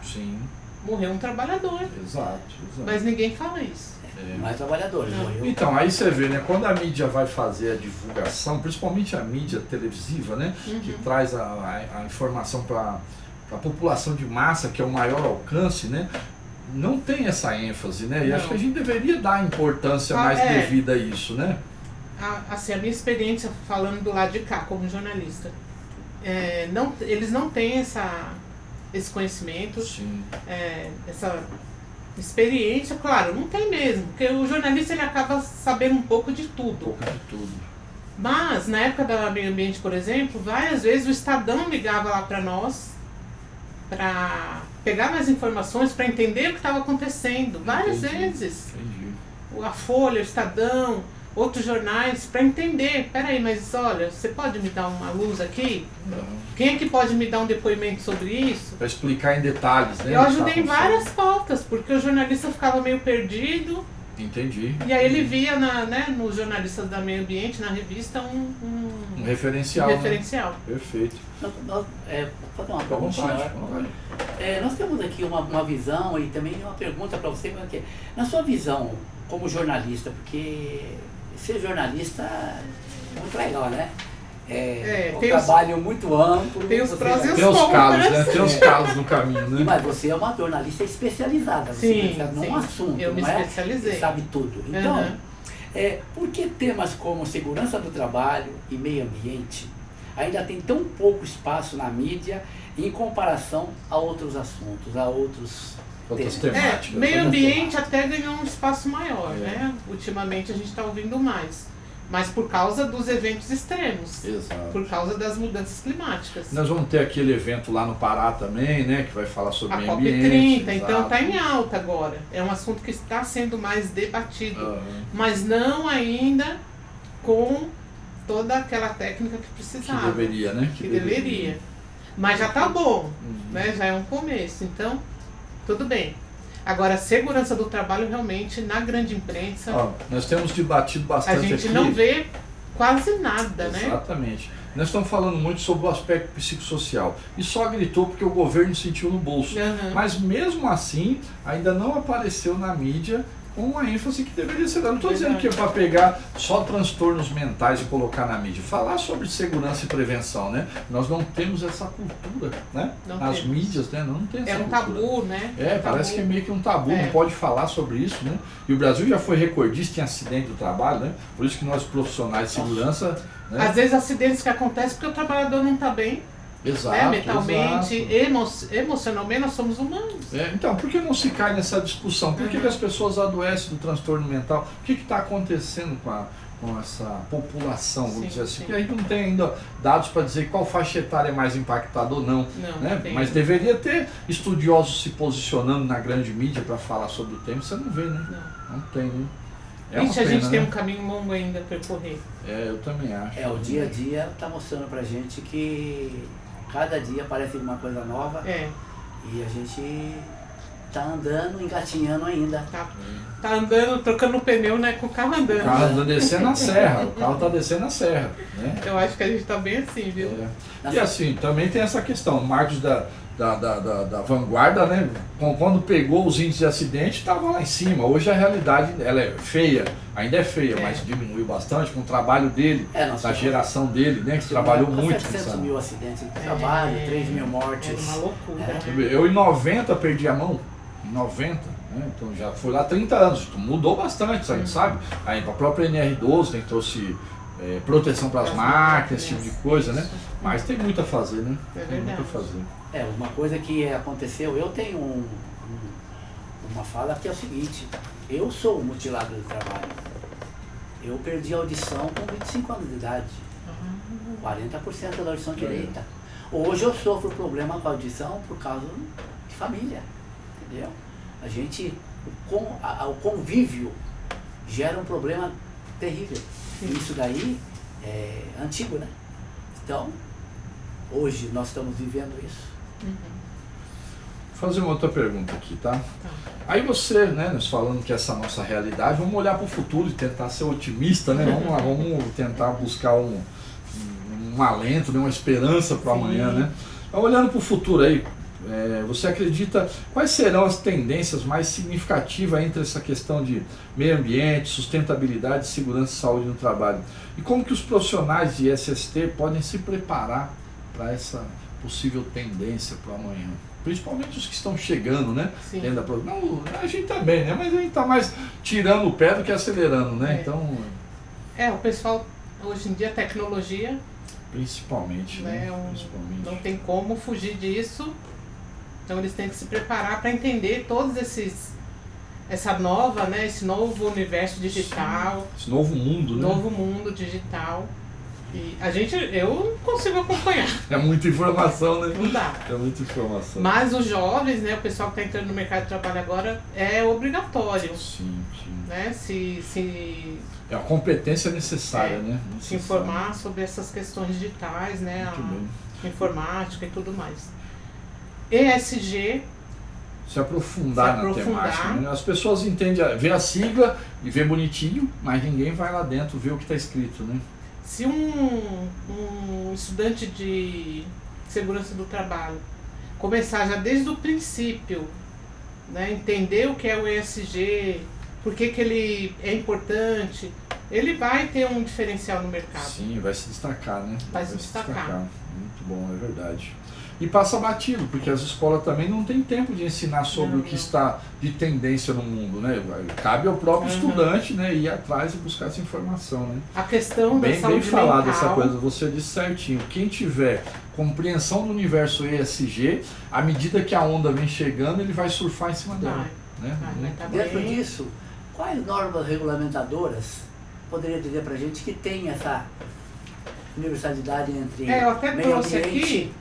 Sim. Morreu um trabalhador. Exato. Mas ninguém fala isso. Mais trabalhadores. Então, aí você vê, né? Quando a mídia vai fazer a divulgação, principalmente a mídia televisiva, né? Que traz a informação para a população de massa, que é o maior alcance, né? Não tem essa ênfase, né? E acho que a gente deveria dar importância mais devida a isso, né? Assim, a minha experiência falando do lado de cá, como jornalista, eles não têm esse conhecimento, essa experiência, claro, não tem mesmo, porque o jornalista ele acaba sabendo um pouco de tudo. Mas, na época da Meio Ambiente, por exemplo, várias vezes o Estadão ligava lá para nós, para pegar mais informações, para entender o que estava acontecendo. Várias vezes. A Folha, o Estadão, outros jornais, para entender. Peraí, mas olha, você pode me dar uma luz aqui? Não. Quem é que pode me dar um depoimento sobre isso? Para explicar em detalhes, né? Eu ajudei em várias pautas, porque o jornalista ficava meio perdido. Entendi. E aí ele via nos jornalistas da Meio Ambiente, na revista, um referencial. referencial. Né? Perfeito. Vou fazer uma pergunta. Nós temos aqui uma visão e também uma pergunta para você, porque na sua visão como jornalista, porque ser jornalista é muito legal, né? Um trabalho muito amplo. Tem os prós e os Tem os contras. calos, né? Tem os calos no caminho, né? Mas você é uma jornalista especializada, você Sim, especializa num assunto, eu me não é? especializei. Você sabe tudo. Então, por que temas como segurança do trabalho e meio ambiente ainda tem tão pouco espaço na mídia em comparação a outros assuntos, a outras temáticas? Meio ambiente até ganhou um espaço maior, né? Ultimamente a gente está ouvindo mais. Mas por causa dos eventos extremos. Exato. Por causa das mudanças climáticas. Nós vamos ter aquele evento lá no Pará também, né? Que vai falar sobre a meio ambiente. COP30, então está em alta agora. É um assunto que está sendo mais debatido. Mas não ainda com toda aquela técnica que precisava. Que deveria, né? Que deveria. Mas já está bom, né? Já é um começo. Então, tudo bem. Agora, a segurança do trabalho realmente, na grande imprensa... nós temos debatido bastante aqui. A gente não vê quase nada, né? Exatamente. Nós estamos falando muito sobre o aspecto psicossocial. E só gritou porque o governo sentiu no bolso. Mas mesmo assim, ainda não apareceu na mídia com a ênfase que deveria ser dada. Não estou dizendo que é para pegar só transtornos mentais e colocar na mídia. Falar sobre segurança e prevenção, né? Nós não temos essa cultura, né? Nas mídias, né? Não tem essa cultura. Tabu, né? Parece que é meio que um tabu, não pode falar sobre isso, né? E o Brasil já foi recordista em acidente do trabalho, né? Por isso que nós profissionais de segurança... Né? Às vezes acidentes que acontecem porque o trabalhador não está bem. Exato, mentalmente, emocionalmente, nós somos humanos. Então, por que não se cai nessa discussão? Por que as pessoas adoecem do transtorno mental? O que está acontecendo com essa população, vamos dizer assim? Porque a gente não tem ainda dados para dizer qual faixa etária é mais impactada ou não. Né? Mas deveria ter estudiosos se posicionando na grande mídia para falar sobre o tema. Você não vê, né? Não tem, né? A gente tem um caminho longo ainda a percorrer. Eu também acho. O dia a dia está mostrando pra gente que cada dia aparece uma coisa nova e a gente tá andando, engatinhando ainda. Tá andando, trocando o pneu, né? Com o carro andando. O carro andando descendo a serra, o carro tá descendo a serra. Né? Eu acho que a gente tá bem assim, viu? E assim, também tem essa questão, Marcos da vanguarda, né? Quando pegou os índices de acidente, estava lá em cima. Hoje a realidade ela é feia, ainda é feia, mas diminuiu bastante com o trabalho dele, da geração dele, né? Que trabalhou muito. 700 mil acidentes de trabalho, 3 mil mortes. É uma loucura. Eu em 90 perdi a mão, em 90. Né? Então já foi lá 30 anos, mudou bastante, a gente sabe. Aí a própria NR12 tem que trouxe proteção para as máquinas, esse tipo de coisa, né? Mas tem muito a fazer, né? Tem muito a fazer. Uma coisa que aconteceu, eu tenho uma fala que é o seguinte: eu sou mutilado do trabalho. Eu perdi a audição com 25 anos de idade. 40% da audição direita. Hoje eu sofro problema com a audição por causa de família. Entendeu? A gente, o convívio gera um problema terrível. E isso daí é antigo, né? Então, hoje nós estamos vivendo isso. Vou fazer uma outra pergunta aqui, tá? Aí você, né, nós falando que essa nossa realidade, vamos olhar para o futuro e tentar ser otimista, né? Vamos lá, vamos tentar buscar um alento, uma esperança para amanhã, né? Então, olhando para o futuro aí, você acredita quais serão as tendências mais significativas entre essa questão de meio ambiente, sustentabilidade, segurança e saúde no trabalho? E como que os profissionais de SST podem se preparar para essa possível tendência para amanhã? Principalmente os que estão chegando, né? Não, a gente também, né? Mas a gente está mais tirando o pé do que acelerando, né? Então... o pessoal, hoje em dia, a tecnologia... Principalmente, né? Principalmente. Não tem como fugir disso. Então eles têm que se preparar para entender todos essa nova, né? Esse novo universo digital. Esse novo mundo, né? Novo mundo digital. E eu não consigo acompanhar. É muita informação, né? Não dá. É muita informação. Mas os jovens, né, o pessoal que está entrando no mercado de trabalho agora, é obrigatório. Sim, sim. Né, se É uma competência necessária, né? Se informar sobre essas questões digitais, né? Informática e tudo mais. ESG. Se aprofundar na temática. Né? As pessoas entendem, vê a sigla e vê bonitinho, mas ninguém vai lá dentro ver o que está escrito, né? Se um estudante de segurança do trabalho começar já desde o princípio, né, entender o que é o ESG, por que ele é importante, ele vai ter um diferencial no mercado. Sim, vai se destacar, né? Vai se destacar. Muito bom, é verdade. E passa batido, porque as escolas também não têm tempo de ensinar sobre o que está de tendência no mundo, né? Cabe ao próprio estudante, né, ir atrás e buscar essa informação, né? A questão da saúde bem falado mental. essa coisa, você disse certinho. Quem tiver compreensão do universo ESG, à medida que a onda vem chegando, ele vai surfar em cima dela. Né? Dentro disso, quais normas regulamentadoras poderia dizer pra gente que tem essa universalidade entre eu até meio trouxe ambiente... aqui.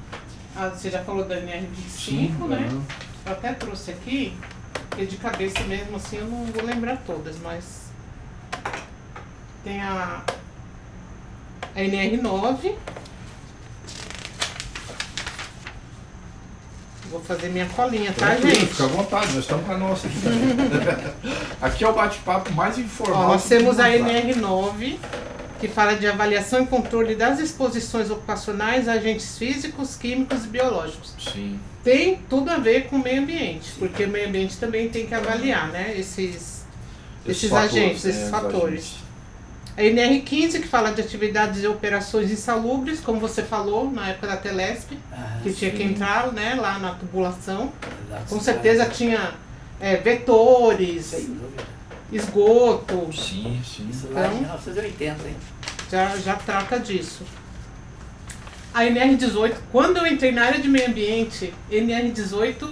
Você já falou da NR25, né? Eu até trouxe aqui, porque de cabeça mesmo assim eu não vou lembrar todas, mas tem a NR9. Vou fazer minha colinha, tá, gente? Fica à vontade, nós estamos com a nossa aqui também. Aqui é o bate-papo mais informal. Nós temos a NR9, que fala de avaliação e controle das exposições ocupacionais a agentes físicos, químicos e biológicos. Sim. Tem tudo a ver com o meio ambiente, porque o meio ambiente também tem que avaliar, né, esses agentes, esses fatores. A NR15, que fala de atividades e operações insalubres, como você falou, na época da Telesp, que tinha que entrar, né, lá na tubulação. Com certeza tinha vetores, esgoto. Sim, sim. Isso lá em 1980, hein? Já trata disso. A NR18, quando eu entrei na área de meio ambiente, NR18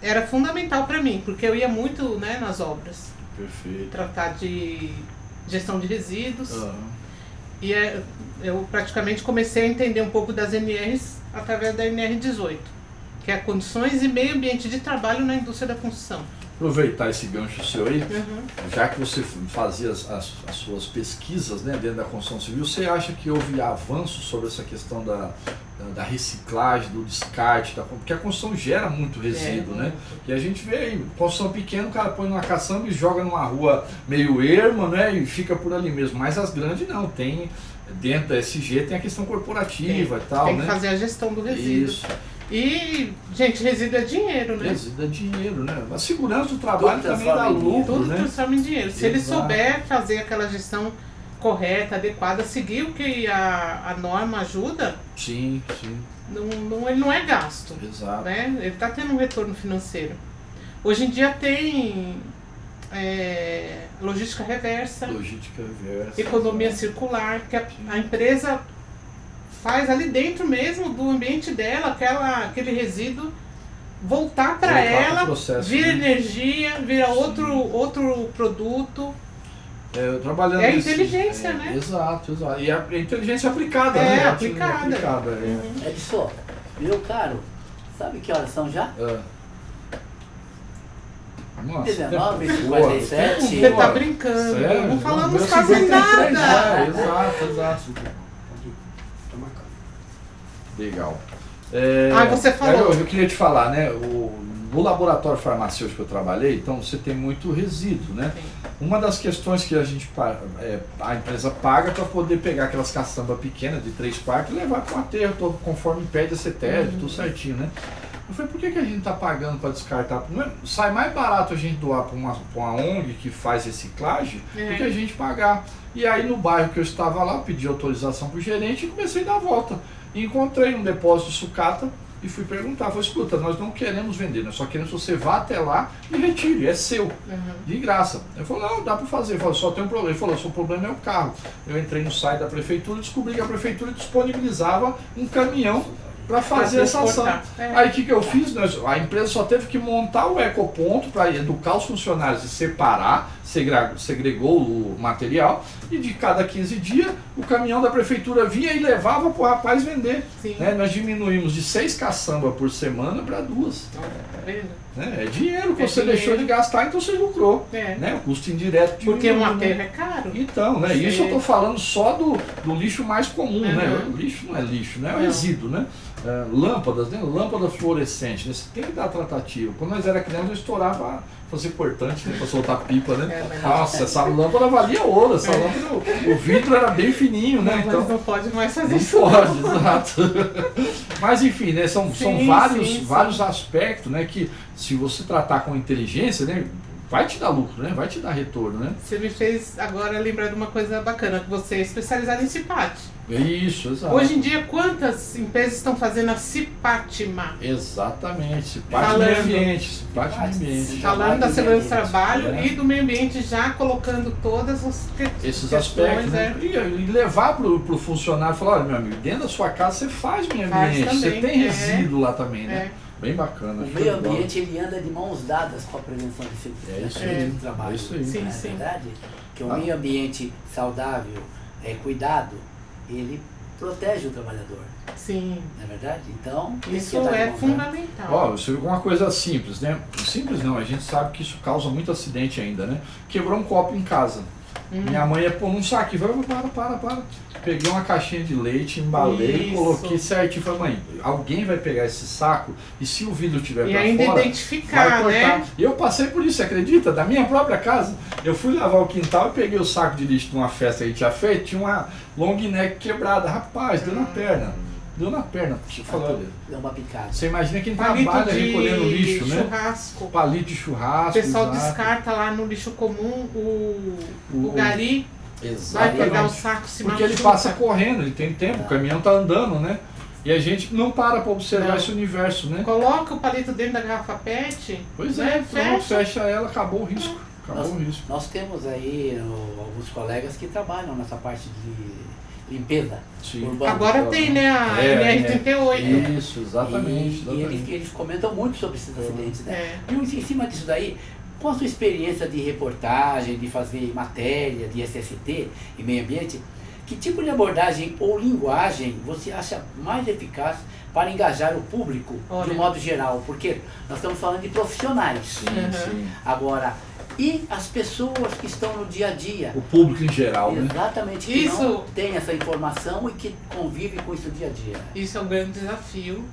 era fundamental para mim, porque eu ia muito, né, nas obras. Perfeito. Tratar de gestão de resíduos. E eu praticamente comecei a entender um pouco das NRs através da NR18, que é condições e meio ambiente de trabalho na indústria da construção. Aproveitar esse gancho seu aí, já que você fazia as suas pesquisas, né, dentro da construção civil, você acha que houve avanço sobre essa questão da reciclagem, do descarte, porque a construção gera muito resíduo, né? E a gente vê aí, construção pequena, o cara põe numa caçamba e joga numa rua meio erma, né, e fica por ali mesmo, mas as grandes não, tem, dentro da SG tem a questão corporativa e tal, tem né? que fazer a gestão do resíduo. Isso. E, gente, resíduo é dinheiro, né? Resíduo é dinheiro, né? A segurança do trabalho também dá lucro, tudo né? transforma em dinheiro. Se ele souber fazer aquela gestão correta, adequada, seguir o que a norma ajuda, sim, sim. Ele não é gasto. Exato. Né? Ele está tendo um retorno financeiro. Hoje em dia tem logística reversa, economia circular, que a empresa faz ali dentro mesmo do ambiente dela, aquele resíduo voltar para ela, vira energia, vira outro produto. Trabalhando a inteligência, né? Exato. E a inteligência aplicada, né? Aplicada. É disso, meu caro, sabe que horas são já? Nossa, 19h47. Você tá brincando, sério? não falamos quase nada. Exato. Legal. Você falou. Eu queria te falar, né? No laboratório farmacêutico que eu trabalhei, então você tem muito resíduo, né? Sim. Uma das questões que a empresa paga para poder pegar aquelas caçambas pequenas de 3 quartos e levar para o aterro, conforme pede a CETESB, tudo certinho, né? Eu falei, por que a gente está pagando para descartar? Sai mais barato a gente doar para uma ONG que faz reciclagem do que a gente pagar. E aí no bairro que eu estava lá, pedi autorização para o gerente e comecei a dar a volta. E encontrei um depósito de sucata e fui perguntar, falei, escuta, nós não queremos vender, nós só queremos que você vá até lá e retire, é seu, de graça. Ele falou, não, dá para fazer. Eu falei, só tem um problema. Ele falou, seu problema é o carro. Eu entrei no site da prefeitura e descobri que a prefeitura disponibilizava um caminhão para fazer essa ação. Aí o que eu fiz? A empresa só teve que montar o ecoponto para educar os funcionários e separar segregou o material e de cada 15 dias o caminhão da prefeitura vinha e levava para o rapaz vender. Né? Nós diminuímos de 6 caçambas por semana para 2. Tá vendo? Né? É dinheiro que você deixou de gastar, então você lucrou. Né? O custo indireto diminuiu. Porque um aterro é caro. Então, né? Isso eu estou falando só do lixo mais comum. Né? O lixo não é lixo, né? É o resíduo. Né? Lâmpadas, né? Lâmpada fluorescente, né? Você tem que dar tratativa. Quando nós era criança, eu estourava fazer cortante, né? Para soltar pipa, né? Nossa, essa lâmpada valia ouro, essa lâmpada, o vidro era bem fininho, né? Não, então, mas não pode mais fazer isso. Não pode, exato. Mas enfim, né? São vários aspectos, né? Que se você tratar com inteligência, né? Vai te dar lucro, né? Vai te dar retorno, né? Você me fez agora lembrar de uma coisa bacana, que você é especializado em CIPAT. Isso, exato. Hoje em dia, quantas empresas estão fazendo a CIPATMA? Exatamente, CIPAT meio ambiente, CIPAT meio ambiente. Falando da segurança do trabalho e do meio ambiente, já colocando todas esses aspectos, né? E levar para o funcionário e falar, olha, meu amigo, dentro da sua casa você faz meio ambiente, você tem resíduo lá também, né? Bem bacana. O meio ambiente ele anda de mãos dadas com a prevenção de trabalho. É isso aí. Sim, sim. Verdade? Que o meio ambiente saudável, cuidado, ele protege o trabalhador. Sim. Não é verdade? Então, isso é fundamental. Ó, você viu uma coisa simples, né? Simples não, a gente sabe que isso causa muito acidente ainda, né? Quebrou um copo em casa. Minha mãe ia pôr num saquinho, para. Peguei uma caixinha de leite, embalei, coloquei certinho. Falei, mãe, alguém vai pegar esse saco e se o vidro tiver pra fora, ainda identificar, vai cortar. né? E eu passei por isso, você acredita? Da minha própria casa. Eu fui lavar o quintal e peguei o saco de lixo de uma festa que a gente tinha feito, tinha uma long neck quebrada. Rapaz, deu na perna. Deu na perna. Olha, deu uma picada. Você imagina quem trabalha recolhendo lixo, né? Churrasco. Palito de churrasco. O pessoal descarta lá no lixo comum o gari. Exatamente. Vai pegar o saco, se porque ele passa correndo, ele tem tempo, o caminhão tá andando, né? E a gente não para observar esse universo, né? Coloca o palito dentro da garrafa PET. Pois é, fecha ela, acabou o risco. Nós temos aí alguns colegas que trabalham nessa parte de limpeza urbana. Agora tem, né, a NR38. Isso, exatamente. E eles comentam muito sobre esses acidentes, né? E em cima disso daí, com a sua experiência de reportagem, de fazer matéria, de SST e meio ambiente, que tipo de abordagem ou linguagem você acha mais eficaz para engajar o público de um modo geral? Porque nós estamos falando de profissionais. Sim. Agora, e as pessoas que estão no dia a dia? O público em geral, né? Exatamente, que não tem essa informação e que convive com isso dia a dia. Isso é um grande desafio,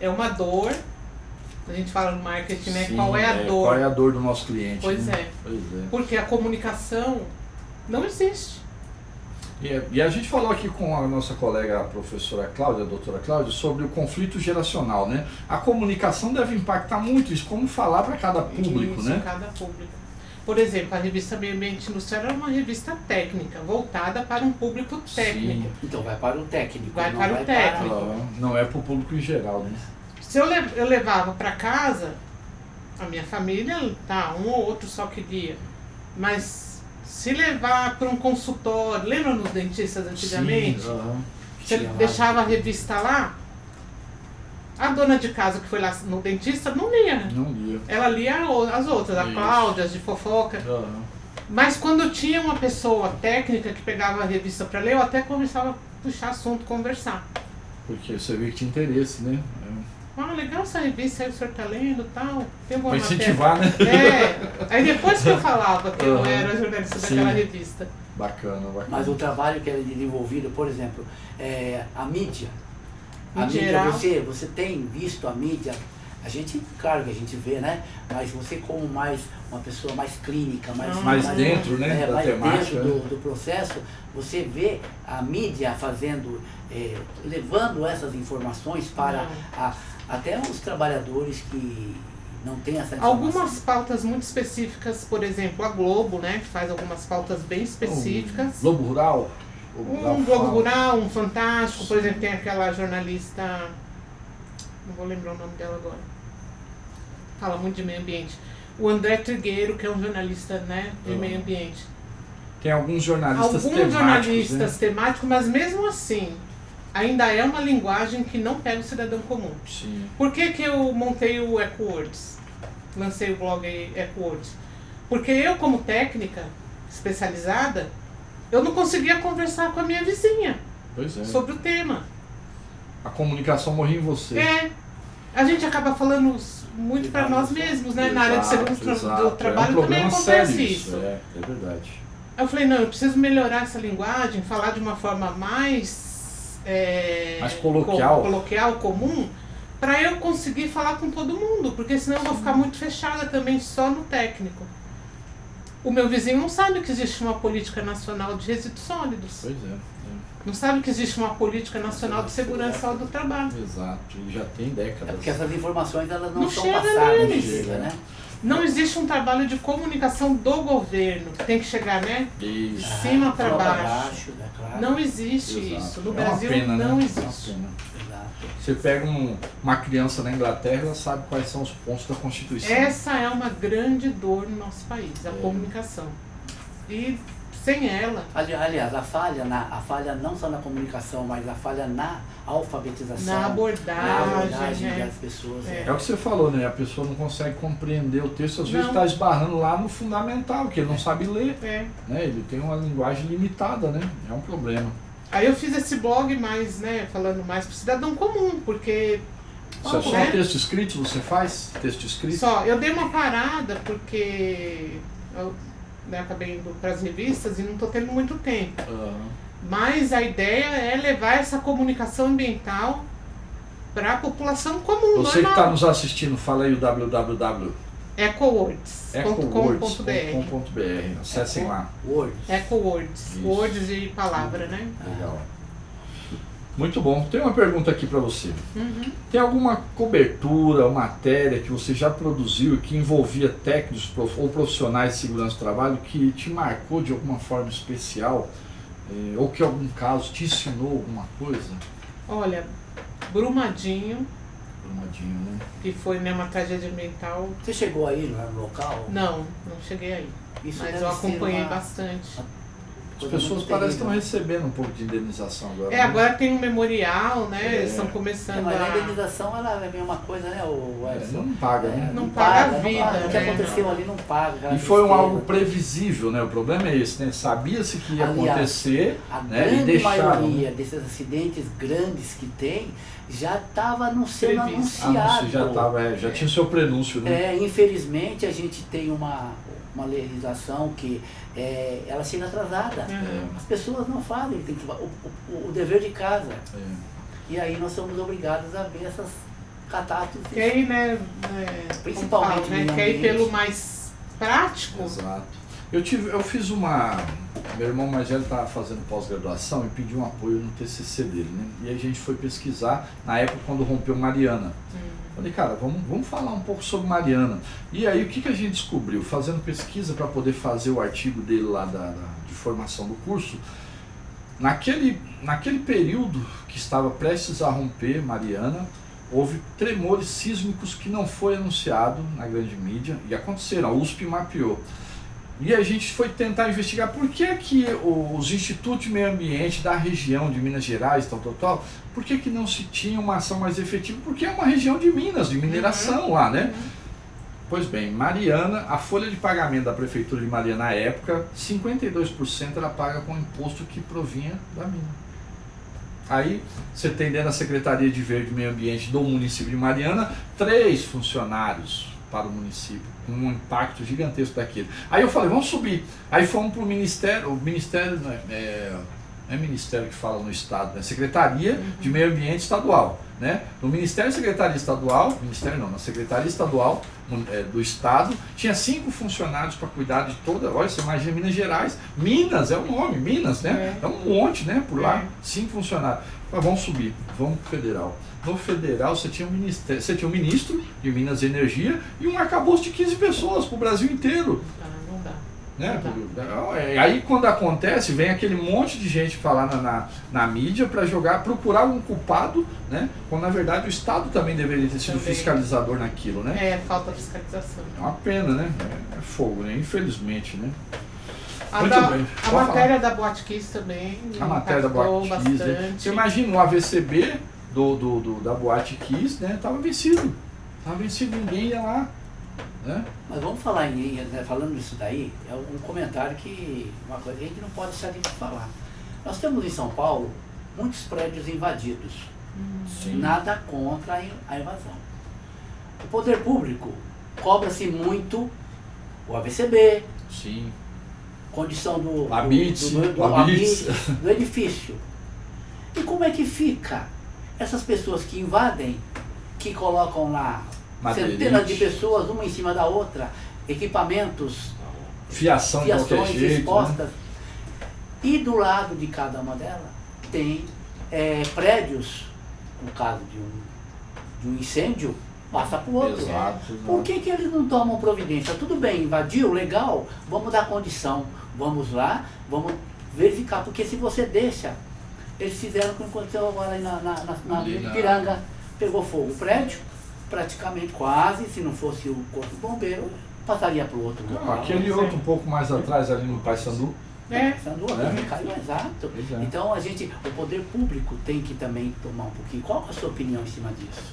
é uma dor. A gente fala no marketing, né? Sim, qual é a dor? Qual é a dor do nosso cliente? Pois né? Pois é. Porque a comunicação não existe. E a gente falou aqui com a nossa colega, a professora Cláudia, a doutora Cláudia, sobre o conflito geracional, né? A comunicação deve impactar muito isso, como falar para cada público, isso, né? Cada público. Por exemplo, a revista Meio Ambiente Industrial é uma revista técnica, voltada para um público técnico. Sim. Então vai para o técnico. Vai para o técnico. Não é para o público em geral, né? Se eu levava para casa, a minha família, um ou outro só queria. Mas se levar para um consultório, lembra nos dentistas antigamente? Você deixava a revista lá, a dona de casa que foi lá no dentista não lia. Não lia. Ela lia as outras, a Cláudia, as de fofoca. Mas quando tinha uma pessoa técnica que pegava a revista para ler, eu até começava a puxar assunto, conversar. Porque você vê que tinha interesse, né? Legal essa revista aí, o senhor tá lendo e tal. Pra incentivar, né? Aí depois que eu falava que eu era jornalista daquela revista. Bacana. Mas o trabalho que era desenvolvido, por exemplo, a mídia. A mídia, você tem visto a mídia, claro que a gente vê, né? Mas você como uma pessoa mais clínica, mais dentro, né? Da mais temática, dentro do processo, você vê a mídia levando essas informações para até os trabalhadores que não têm essa informação. Algumas pautas muito específicas, por exemplo, a Globo, né? Que faz algumas pautas bem específicas. Globo Rural. Globo Rural, um Fantástico, por exemplo, tem aquela jornalista, não vou lembrar o nome dela agora, fala muito de meio ambiente. O André Trigueiro, que é um jornalista, né, de meio ambiente. Tem alguns jornalistas temáticos, mas mesmo assim, ainda é uma linguagem que não pega o cidadão comum. Sim. Por que eu montei o EcoWords? Lancei o blog EcoWords? Porque eu, como técnica especializada, eu não conseguia conversar com a minha vizinha sobre o tema. A comunicação morria em você. A gente acaba falando muito para nós mesmos, né? Na área de segurança do trabalho também acontece isso. É verdade. Eu falei, não, eu preciso melhorar essa linguagem, falar de uma forma mais coloquial, comum, para eu conseguir falar com todo mundo, porque senão eu vou ficar muito fechada também só no técnico. O meu vizinho não sabe que existe uma política nacional de resíduos sólidos. Pois é. Não sabe que existe uma política nacional de segurança do trabalho. Exato, e já tem décadas. É porque essas informações elas não são chega passadas, neles. né? Não existe um trabalho de comunicação do governo, que tem que chegar, né? De cima para baixo. Né? Claro. Não existe isso. No Brasil pena, não né? existe. Você pega uma criança na Inglaterra, ela sabe quais são os pontos da Constituição. Essa é uma grande dor no nosso país, a comunicação. E sem ela... Aliás, a falha não só na comunicação, mas a falha na alfabetização. Na abordagem das pessoas. É o que você falou, né? A pessoa não consegue compreender o texto, às vezes está esbarrando lá no fundamental, que ele não sabe ler. Né? Ele tem uma linguagem limitada, né? É um problema. Aí eu fiz esse blog mais, né, falando mais para o cidadão comum, porque... Isso é só texto escrito você faz? Texto escrito? Só, eu dei uma parada porque eu acabei indo para as revistas e não estou tendo muito tempo. Mas a ideia é levar essa comunicação ambiental para a população comum, Você que está nos assistindo, fala aí o www. ecowords.com.br. Acessem lá. Ecowords. Words de palavra, né? Legal. Muito bom. Tem uma pergunta aqui para você. Tem alguma cobertura ou matéria que você já produziu que envolvia técnicos ou profissionais de segurança do trabalho que te marcou de alguma forma especial? Ou que algum caso te ensinou alguma coisa? Olha, Brumadinho, né? Que foi, né, uma tragédia ambiental. Você chegou aí no local? Não cheguei aí. Mas eu acompanhei bastante. As pessoas parecem que estão recebendo um pouco de indenização agora. Agora tem um memorial, né? Eles estão começando mas a indenização ela é a mesma coisa, né? Não paga, né? Não paga a vida. O que aconteceu ali não paga. E foi algo previsível, né? O problema é esse, né? Sabia-se que ia acontecer, né? A grande maioria desses acidentes grandes que tem já estava sendo anunciado. Já tinha o seu prenúncio, né? Infelizmente a gente tem uma legislação que ela chega atrasada. As pessoas não fazem o dever de casa. E aí nós somos obrigados a ver essas catástrofes. Quer ir, né? Principalmente quer ir pelo mais prático. Exato. Eu fiz meu irmão mais velho estava fazendo pós-graduação e pediu um apoio no TCC dele, né? E a gente foi pesquisar na época quando rompeu Mariana. Falei, cara, vamos falar um pouco sobre Mariana. E aí o que a gente descobriu? Fazendo pesquisa para poder fazer o artigo dele lá de formação do curso, naquele período que estava prestes a romper Mariana, houve tremores sísmicos que não foi anunciado na grande mídia e aconteceram, a USP mapeou. E a gente foi tentar investigar por que os institutos de meio ambiente da região de Minas Gerais, por que não se tinha uma ação mais efetiva? Porque é uma região de Minas, de mineração lá, né? Pois bem, Mariana, a folha de pagamento da prefeitura de Mariana na época, 52% era paga com imposto que provinha da mina. Aí você tem dentro da Secretaria de Verde e Meio Ambiente do município de Mariana, 3 funcionários para o município, com um impacto gigantesco daquilo. Aí eu falei, vamos subir. Aí fomos para o Ministério não é Ministério que fala no Estado, né? Secretaria de Meio Ambiente Estadual. Né? No Ministério e Secretaria Estadual, na Secretaria Estadual do Estado, tinha 5 funcionários para cuidar de toda, olha, você imagina Minas Gerais, Minas é o nome, Minas, né? É um monte, né? Por lá, 5 funcionários. Mas vamos subir, vamos para o Federal. No Federal você tinha um ministro de Minas e Energia e um arcabouço de 15 pessoas para o Brasil inteiro. Não dá. Né? Aí quando acontece, vem aquele monte de gente falar na mídia para procurar um culpado, né? Quando na verdade o Estado também deveria ter sido fiscalizador naquilo, né? Falta fiscalização. É uma pena, né? É fogo, né? Infelizmente, né? A matéria da Boate Kiss também. A matéria da Boate Kiss, né? Você imagina o AVCB da Boate Kiss, né? Tava vencido, ninguém ia lá. Né? Mas vamos falar falando nisso daí, é um comentário que, uma coisa que a gente não pode deixar de falar. Nós temos em São Paulo muitos prédios invadidos. Sim. Nada contra a invasão. O poder público cobra-se muito o AVCB, Sim. condição do edifício. E como é que fica essas pessoas que invadem, que colocam lá centenas de pessoas, uma em cima da outra, equipamentos, fiações de qualquer jeito, expostas, né? E do lado de cada uma delas tem prédios, no caso de um incêndio, passa para o outro. Exato. Por que eles não tomam providência? Tudo bem, invadiu, legal, vamos dar condição, vamos lá, vamos verificar, porque se você deixa, eles fizeram o que aconteceu agora aí na Ipiranga, pegou fogo o prédio, praticamente quase, se não fosse o corpo do bombeiro, passaria para o outro local. Aquele outro um pouco mais atrás, ali no Paissandu. Caiu, exato. Então o poder público tem que também tomar um pouquinho. Qual é a sua opinião em cima disso?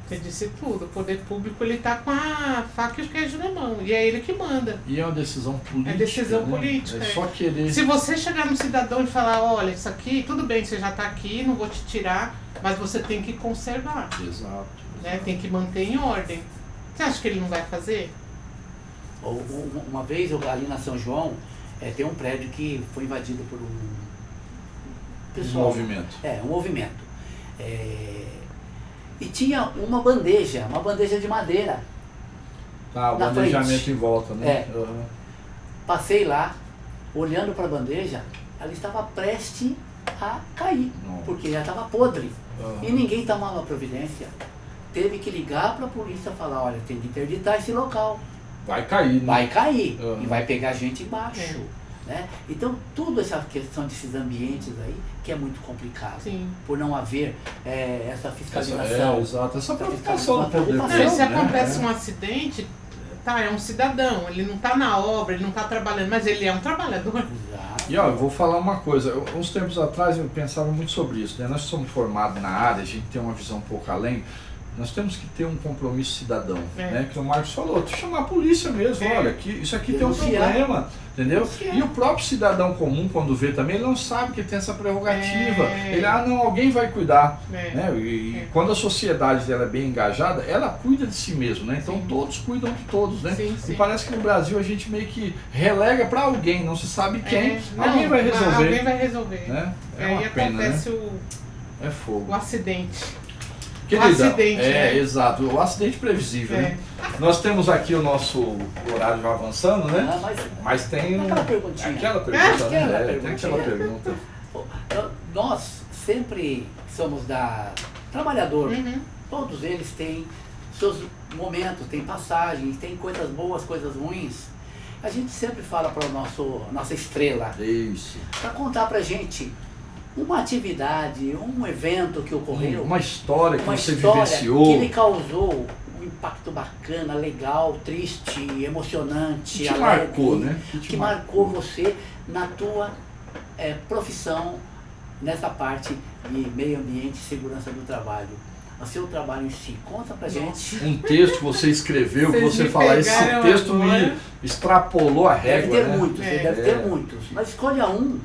Você disse tudo. O poder público ele tá com a faca e o queijo na mão. E é ele que manda. E é uma decisão política. É decisão né? política. É só querer. Se você chegar no cidadão e falar, olha, isso aqui, tudo bem, você já está aqui, não vou te tirar, mas você tem que conservar. Exato. Né? Tem que manter em ordem. Você acha que ele não vai fazer? Uma vez ali na São João, tem um prédio que foi invadido por um pessoal. Um movimento. Um movimento. E tinha uma bandeja de madeira. O bandejamento em volta, né? Passei lá, olhando para a bandeja, ela estava prestes a cair, porque já estava podre. E ninguém tomava providência. Teve que ligar para a polícia e falar, olha, tem que interditar esse local. Vai cair, né? Vai cair e vai pegar gente embaixo. Né? Então, toda essa questão desses ambientes aí, que é muito complicado. Sim. Por não haver essa fiscalização. Exato, essa preocupação do poder público. Se acontece um acidente, é um cidadão, ele não está na obra, ele não está trabalhando, mas ele é um trabalhador. Exato. E eu vou falar uma coisa, uns tempos atrás eu pensava muito sobre isso, né? Nós somos formados na área, a gente tem uma visão um pouco além. Nós temos que ter um compromisso cidadão, né? Que o Marcos falou, chamar a polícia mesmo, olha, isso aqui tem um problema, entendeu? E o próprio cidadão comum, quando vê também, ele não sabe que tem essa prerrogativa. Ele, não, alguém vai cuidar. Né? E quando a sociedade dela é bem engajada, ela cuida de si mesmo, né? Então todos cuidam de todos, né? E parece que no Brasil a gente meio que relega para alguém, não se sabe quem, alguém vai resolver. Alguém vai resolver. Né? É uma pena, acontece né? o acidente. Querida, o acidente, exato, o acidente previsível. Né? Nós temos aqui o nosso horário já avançando, né? Mas tem aquela perguntinha. Aquela pergunta, tem aquela pergunta. Nós sempre somos trabalhador. Todos eles têm seus momentos, têm passagens, têm coisas boas, coisas ruins. A gente sempre fala para nossa estrela. Isso. Para contar pra gente uma atividade, um evento que ocorreu. Uma história que você vivenciou. Que ele causou um impacto bacana, legal, triste, emocionante, que alegre, marcou, né? Que marcou você na tua profissão, nessa parte de meio ambiente e segurança do trabalho. O seu trabalho em si, conta pra gente. Um texto que você escreveu, que você fala, esse texto me extrapolou a régua. Deve ter muitos, você deve ter muitos. Mas escolha um.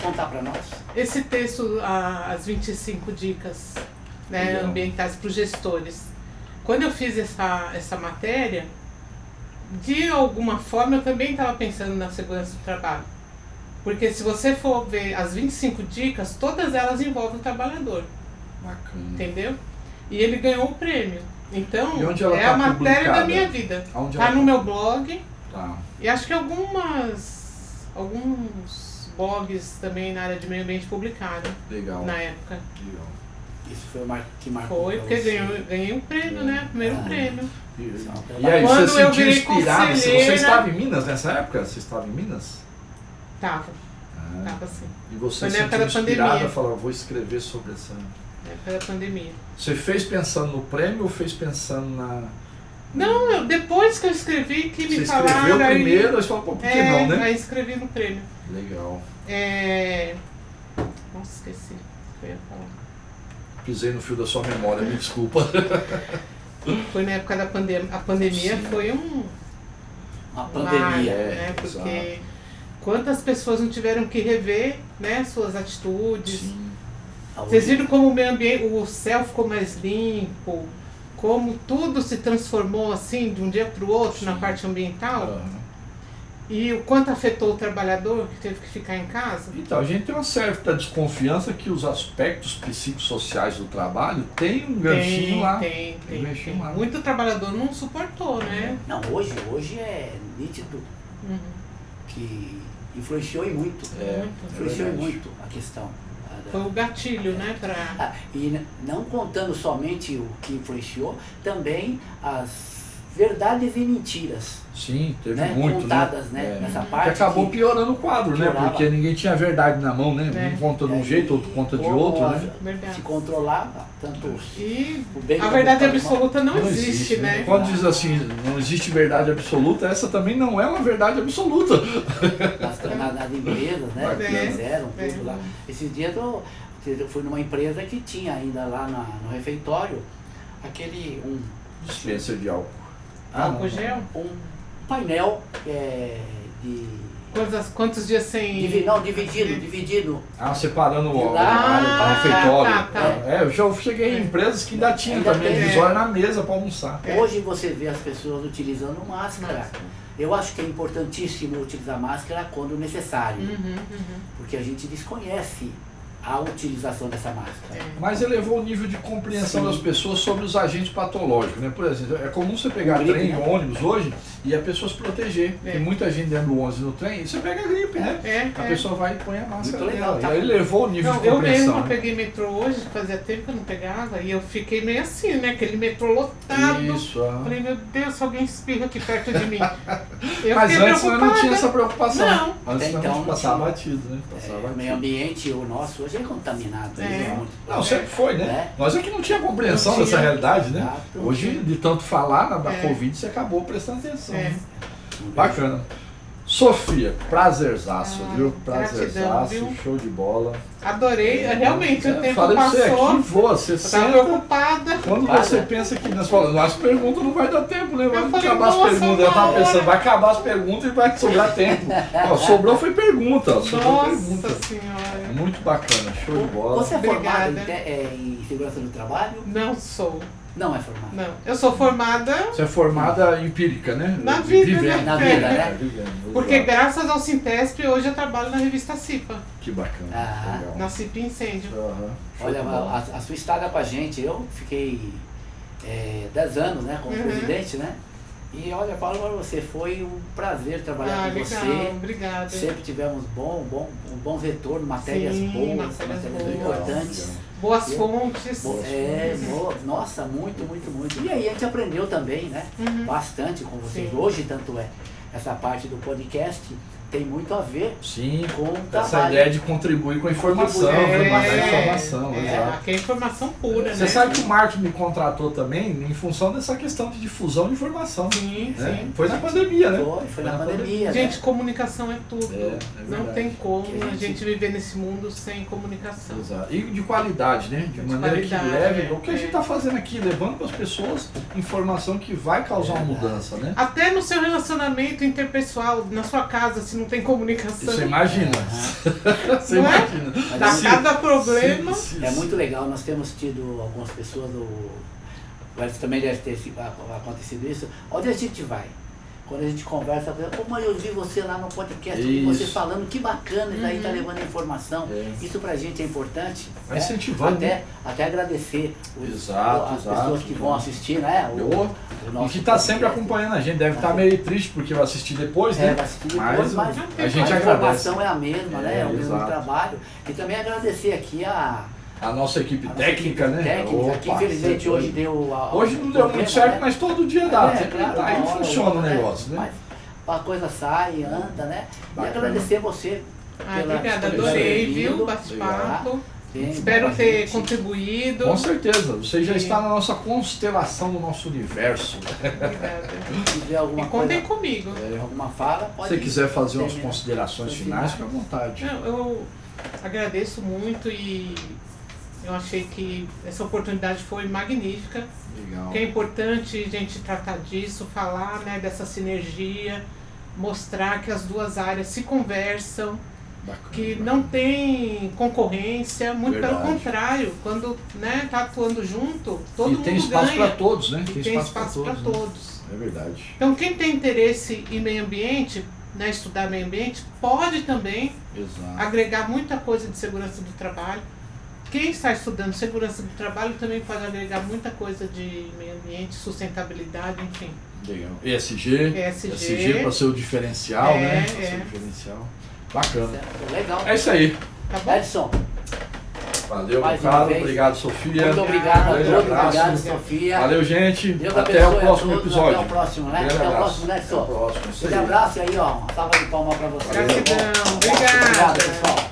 Contar para nós. Esse texto, as 25 dicas, né, ambientais para os gestores. Quando eu fiz essa matéria, de alguma forma eu também estava pensando na segurança do trabalho. Porque se você for ver as 25 dicas, todas elas envolvem o trabalhador. Bacana. Uns E ele ganhou o prêmio. Então, é a matéria da minha vida. Está no meu blog. E acho que alguns blogs também na área de meio ambiente publicaram. Legal. Na época. Legal. Isso foi o que marcou. Foi, porque ganhei um prêmio, né? Primeiro prêmio. E aí, quando você se sentiu inspirada? Você estava em Minas nessa época? Você estava em Minas? Tava. Tava sim. E você se sentiu inspirada e falou, vou escrever sobre essa... Na época da pandemia. Você fez pensando no prêmio ou fez pensando na... Não, depois que eu escrevi, que me falaram... Você escreveu primeiro, aí você falou, por que não, né? Aí escrevi no prêmio. Legal. Nossa, esqueci o que eu ia falar. Pisei no fio da sua memória, me desculpa. Foi na época da pandemia. A pandemia Sim. foi Uma área, pandemia. né? Porque exato. quantas pessoas não tiveram que rever, né, suas atitudes. Sim. Vocês viram como o meio ambiente, o céu ficou mais limpo, como tudo se transformou assim de um dia para o outro na Sim. parte ambiental? Aham. E o quanto afetou o trabalhador que teve que ficar em casa? Então, a gente tem uma certa desconfiança que os aspectos psicossociais do trabalho tem um ganchinho lá. Tem. Um ganchinho lá. Muito trabalhador não suportou, né? Não, hoje é nítido Uhum. que influenciou e muito. Influenciou e verdade. muito a questão. Foi o gatilho, né? Pra... E não contando somente o que influenciou, também as verdades e mentiras, Sim, teve né, muito, contadas, né? né, É. nessa Que parte. acabou que piorando o quadro, né? piorava. Porque ninguém tinha a verdade na mão, né? É. Um conta de um jeito, outro conta de como outro, né? Verdade. se controlava, tanto E o bem a como verdade o mal. absoluta não existe, né? Quando diz assim, não existe verdade absoluta, essa também não é uma verdade absoluta. nas empresas, né? Bacana. Que fizeram É. tudo lá. Esses dias eu fui numa empresa que tinha ainda lá no refeitório um Dispensa de álcool. Álcool gel? um painel de Quantos dias sem... dividido. Ah, separando o Ah, refeitório. tá. É, eu já cheguei em empresas que ainda tinha Ainda também tem. divisória na mesa para almoçar. É. Hoje você vê as pessoas utilizando máscara. Eu acho que é importantíssimo utilizar máscara quando necessário, Uhum. porque a gente desconhece a utilização dessa máscara. É. Mas elevou o nível de compreensão Sim. das pessoas sobre os agentes patológicos, né? Por exemplo, é comum você pegar Gripe, trem, né? ônibus hoje e a pessoa se proteger. É. Tem muita gente dentro do ônibus e no trem e você pega a gripe, né? É. A pessoa vai e põe a máscara Muito legal, dela. tá? E aí elevou o nível Não, de eu compreensão. mesma né? peguei metrô hoje, fazia tempo que eu não pegava, e eu fiquei meio assim, né? Aquele metrô lotado. Isso, aham. Falei, meu Deus, se alguém espirra aqui perto de mim. Eu Mas fiquei antes eu não preocupada. tinha essa preocupação. Não. Antes Então, não, a gente passava não batido, né? Passava O batido. meio ambiente, o nosso, hoje é contaminado. É. Muito. Não, sempre foi, né? É. Nós é que não tinha compreensão Não dessa tinha. realidade, né? Exato. Hoje, de tanto falar da É. Covid, você acabou prestando atenção. É. né? Bacana. Sofia, prazerzaço, Ah, viu? gratidão, Prazerzaço, viu? show de bola. Adorei, realmente, o tempo Falei pra você passou. aqui, voa, você Eu tava senta. preocupada. Quando Para. você pensa que nós falamos, as perguntas não vai dar tempo, né? Vai Eu falei, acabar as nossa, perguntas. Eu tava uma pensando, hora. vai acabar as perguntas e vai sobrar tempo. Ó, sobrou foi pergunta, ó, sobrou pergunta. Nossa senhora. Muito bacana, show de bola. Você é formado Obrigada. em segurança do trabalho? Não sou. Não é formado. Não. Eu sou formada Você é formada empírica, né? Na vida, Vivendo. né? Na vida, né? Vivendo, porque exato. graças ao Sintesp hoje eu trabalho na revista CIPA, Que bacana. Ah. Legal. na CIPA Incêndio. Aham, show Olha, de bola. a sua história com a gente, eu fiquei 10 anos, né, como Uhum. presidente, né? E olha, falo para você, foi um prazer trabalhar com legal, você. obrigada. Sempre tivemos bons retornos, matérias Sim, boas, matérias matérias boas. importantes. Boas fontes. Nossa, muito. E aí a gente aprendeu também, né? Uhum. Bastante com vocês. Sim. Hoje, tanto é, essa parte do podcast tem muito a ver Sim, com o essa trabalho. ideia de contribuir com a informação, Contribuir. mandar informação, é, exato. aqui é informação pura, Você né? sabe que o Marcos me contratou também em função dessa questão de difusão de informação. Sim, né? sim. Foi na pandemia, né? Foi na pandemia. Gente, né? comunicação é tudo. É Não verdade. tem como Que a a gente- gente viver nesse mundo sem comunicação. Exato. E de qualidade, né? De maneira qualidade, que leve. é, O que a gente é. está fazendo aqui, levando para as pessoas informação que vai causar uma mudança, né? Até no seu relacionamento interpessoal, na sua casa, se não tem comunicação. Você imagina. Você Não é? imagina. Dá Se- cada problema. É muito legal, nós temos tido algumas pessoas, o Edson também deve ter acontecido isso. Onde a gente vai? Quando a gente conversa, como eu vi você lá no podcast, vi você Isso. falando, que bacana, isso aí Uhum. tá levando informação. É. Isso pra gente é importante. Vai né? incentivando, né? Até agradecer Exato, as exato, pessoas que vão assistir, né? Eu- o E nosso que está sempre podcast. acompanhando a gente, deve estar meio triste porque vai assistir depois, né? Vai assistir depois, mas a gente a agradece. informação é a mesma, né? É o mesmo exato. trabalho. E também agradecer aqui a A nossa equipe nossa técnica, equipe né? técnica, que Opa, infelizmente você hoje foi. deu... Hoje não deu muito certo, né? mas todo dia dá. É, Sempre claro, aí uma hora funciona ou o outra, negócio, né? Mas a coisa sai, anda, né? Bacana. E agradecer você. Obrigada, por ter adorei, vindo. viu? Bate-papo. Tem Espero com a ter gente. contribuído. Com certeza, você já Sim. está na nossa constelação do nosso universo. Obrigada. Se tiver alguma E contem coisa, comigo. alguma fala, Se pode você quiser fazer umas terminar. considerações finais, fique à vontade. Não, eu agradeço muito e Eu achei que essa oportunidade foi magnífica. Legal. Que é importante a gente tratar disso, falar, né, dessa sinergia, mostrar que as duas áreas se conversam, Bacana, que bacana. não tem concorrência, muito Verdade. pelo contrário, quando, né, tá atuando junto, todo E mundo tem espaço ganha. para todos, né? E tem espaço para né? todos. É verdade. Então quem tem interesse em meio ambiente, né, estudar meio ambiente, pode também Exato. agregar muita coisa de segurança do trabalho. Quem está estudando segurança do trabalho também pode agregar muita coisa de meio ambiente, sustentabilidade, enfim. Legal. ESG para ser o diferencial, né? Pra ser o diferencial. Bacana. Certo, legal. É isso aí. Tá bom? Edson, Valeu, Mais meu caro. uma vez. Obrigado, Sofia. muito obrigado a Grande todos, abraço. obrigado, Sofia. Valeu, gente. Deus Até o abençoe a próximo todos, episódio. Até o próximo, né? Grande Até o abraço. próximo, né, Até o Sô? próximo. Isso Um aí. abraço aí, ó. Uma salva de palmas pra vocês. Valeu. Gratidão, Obrigado, obrigada. pessoal.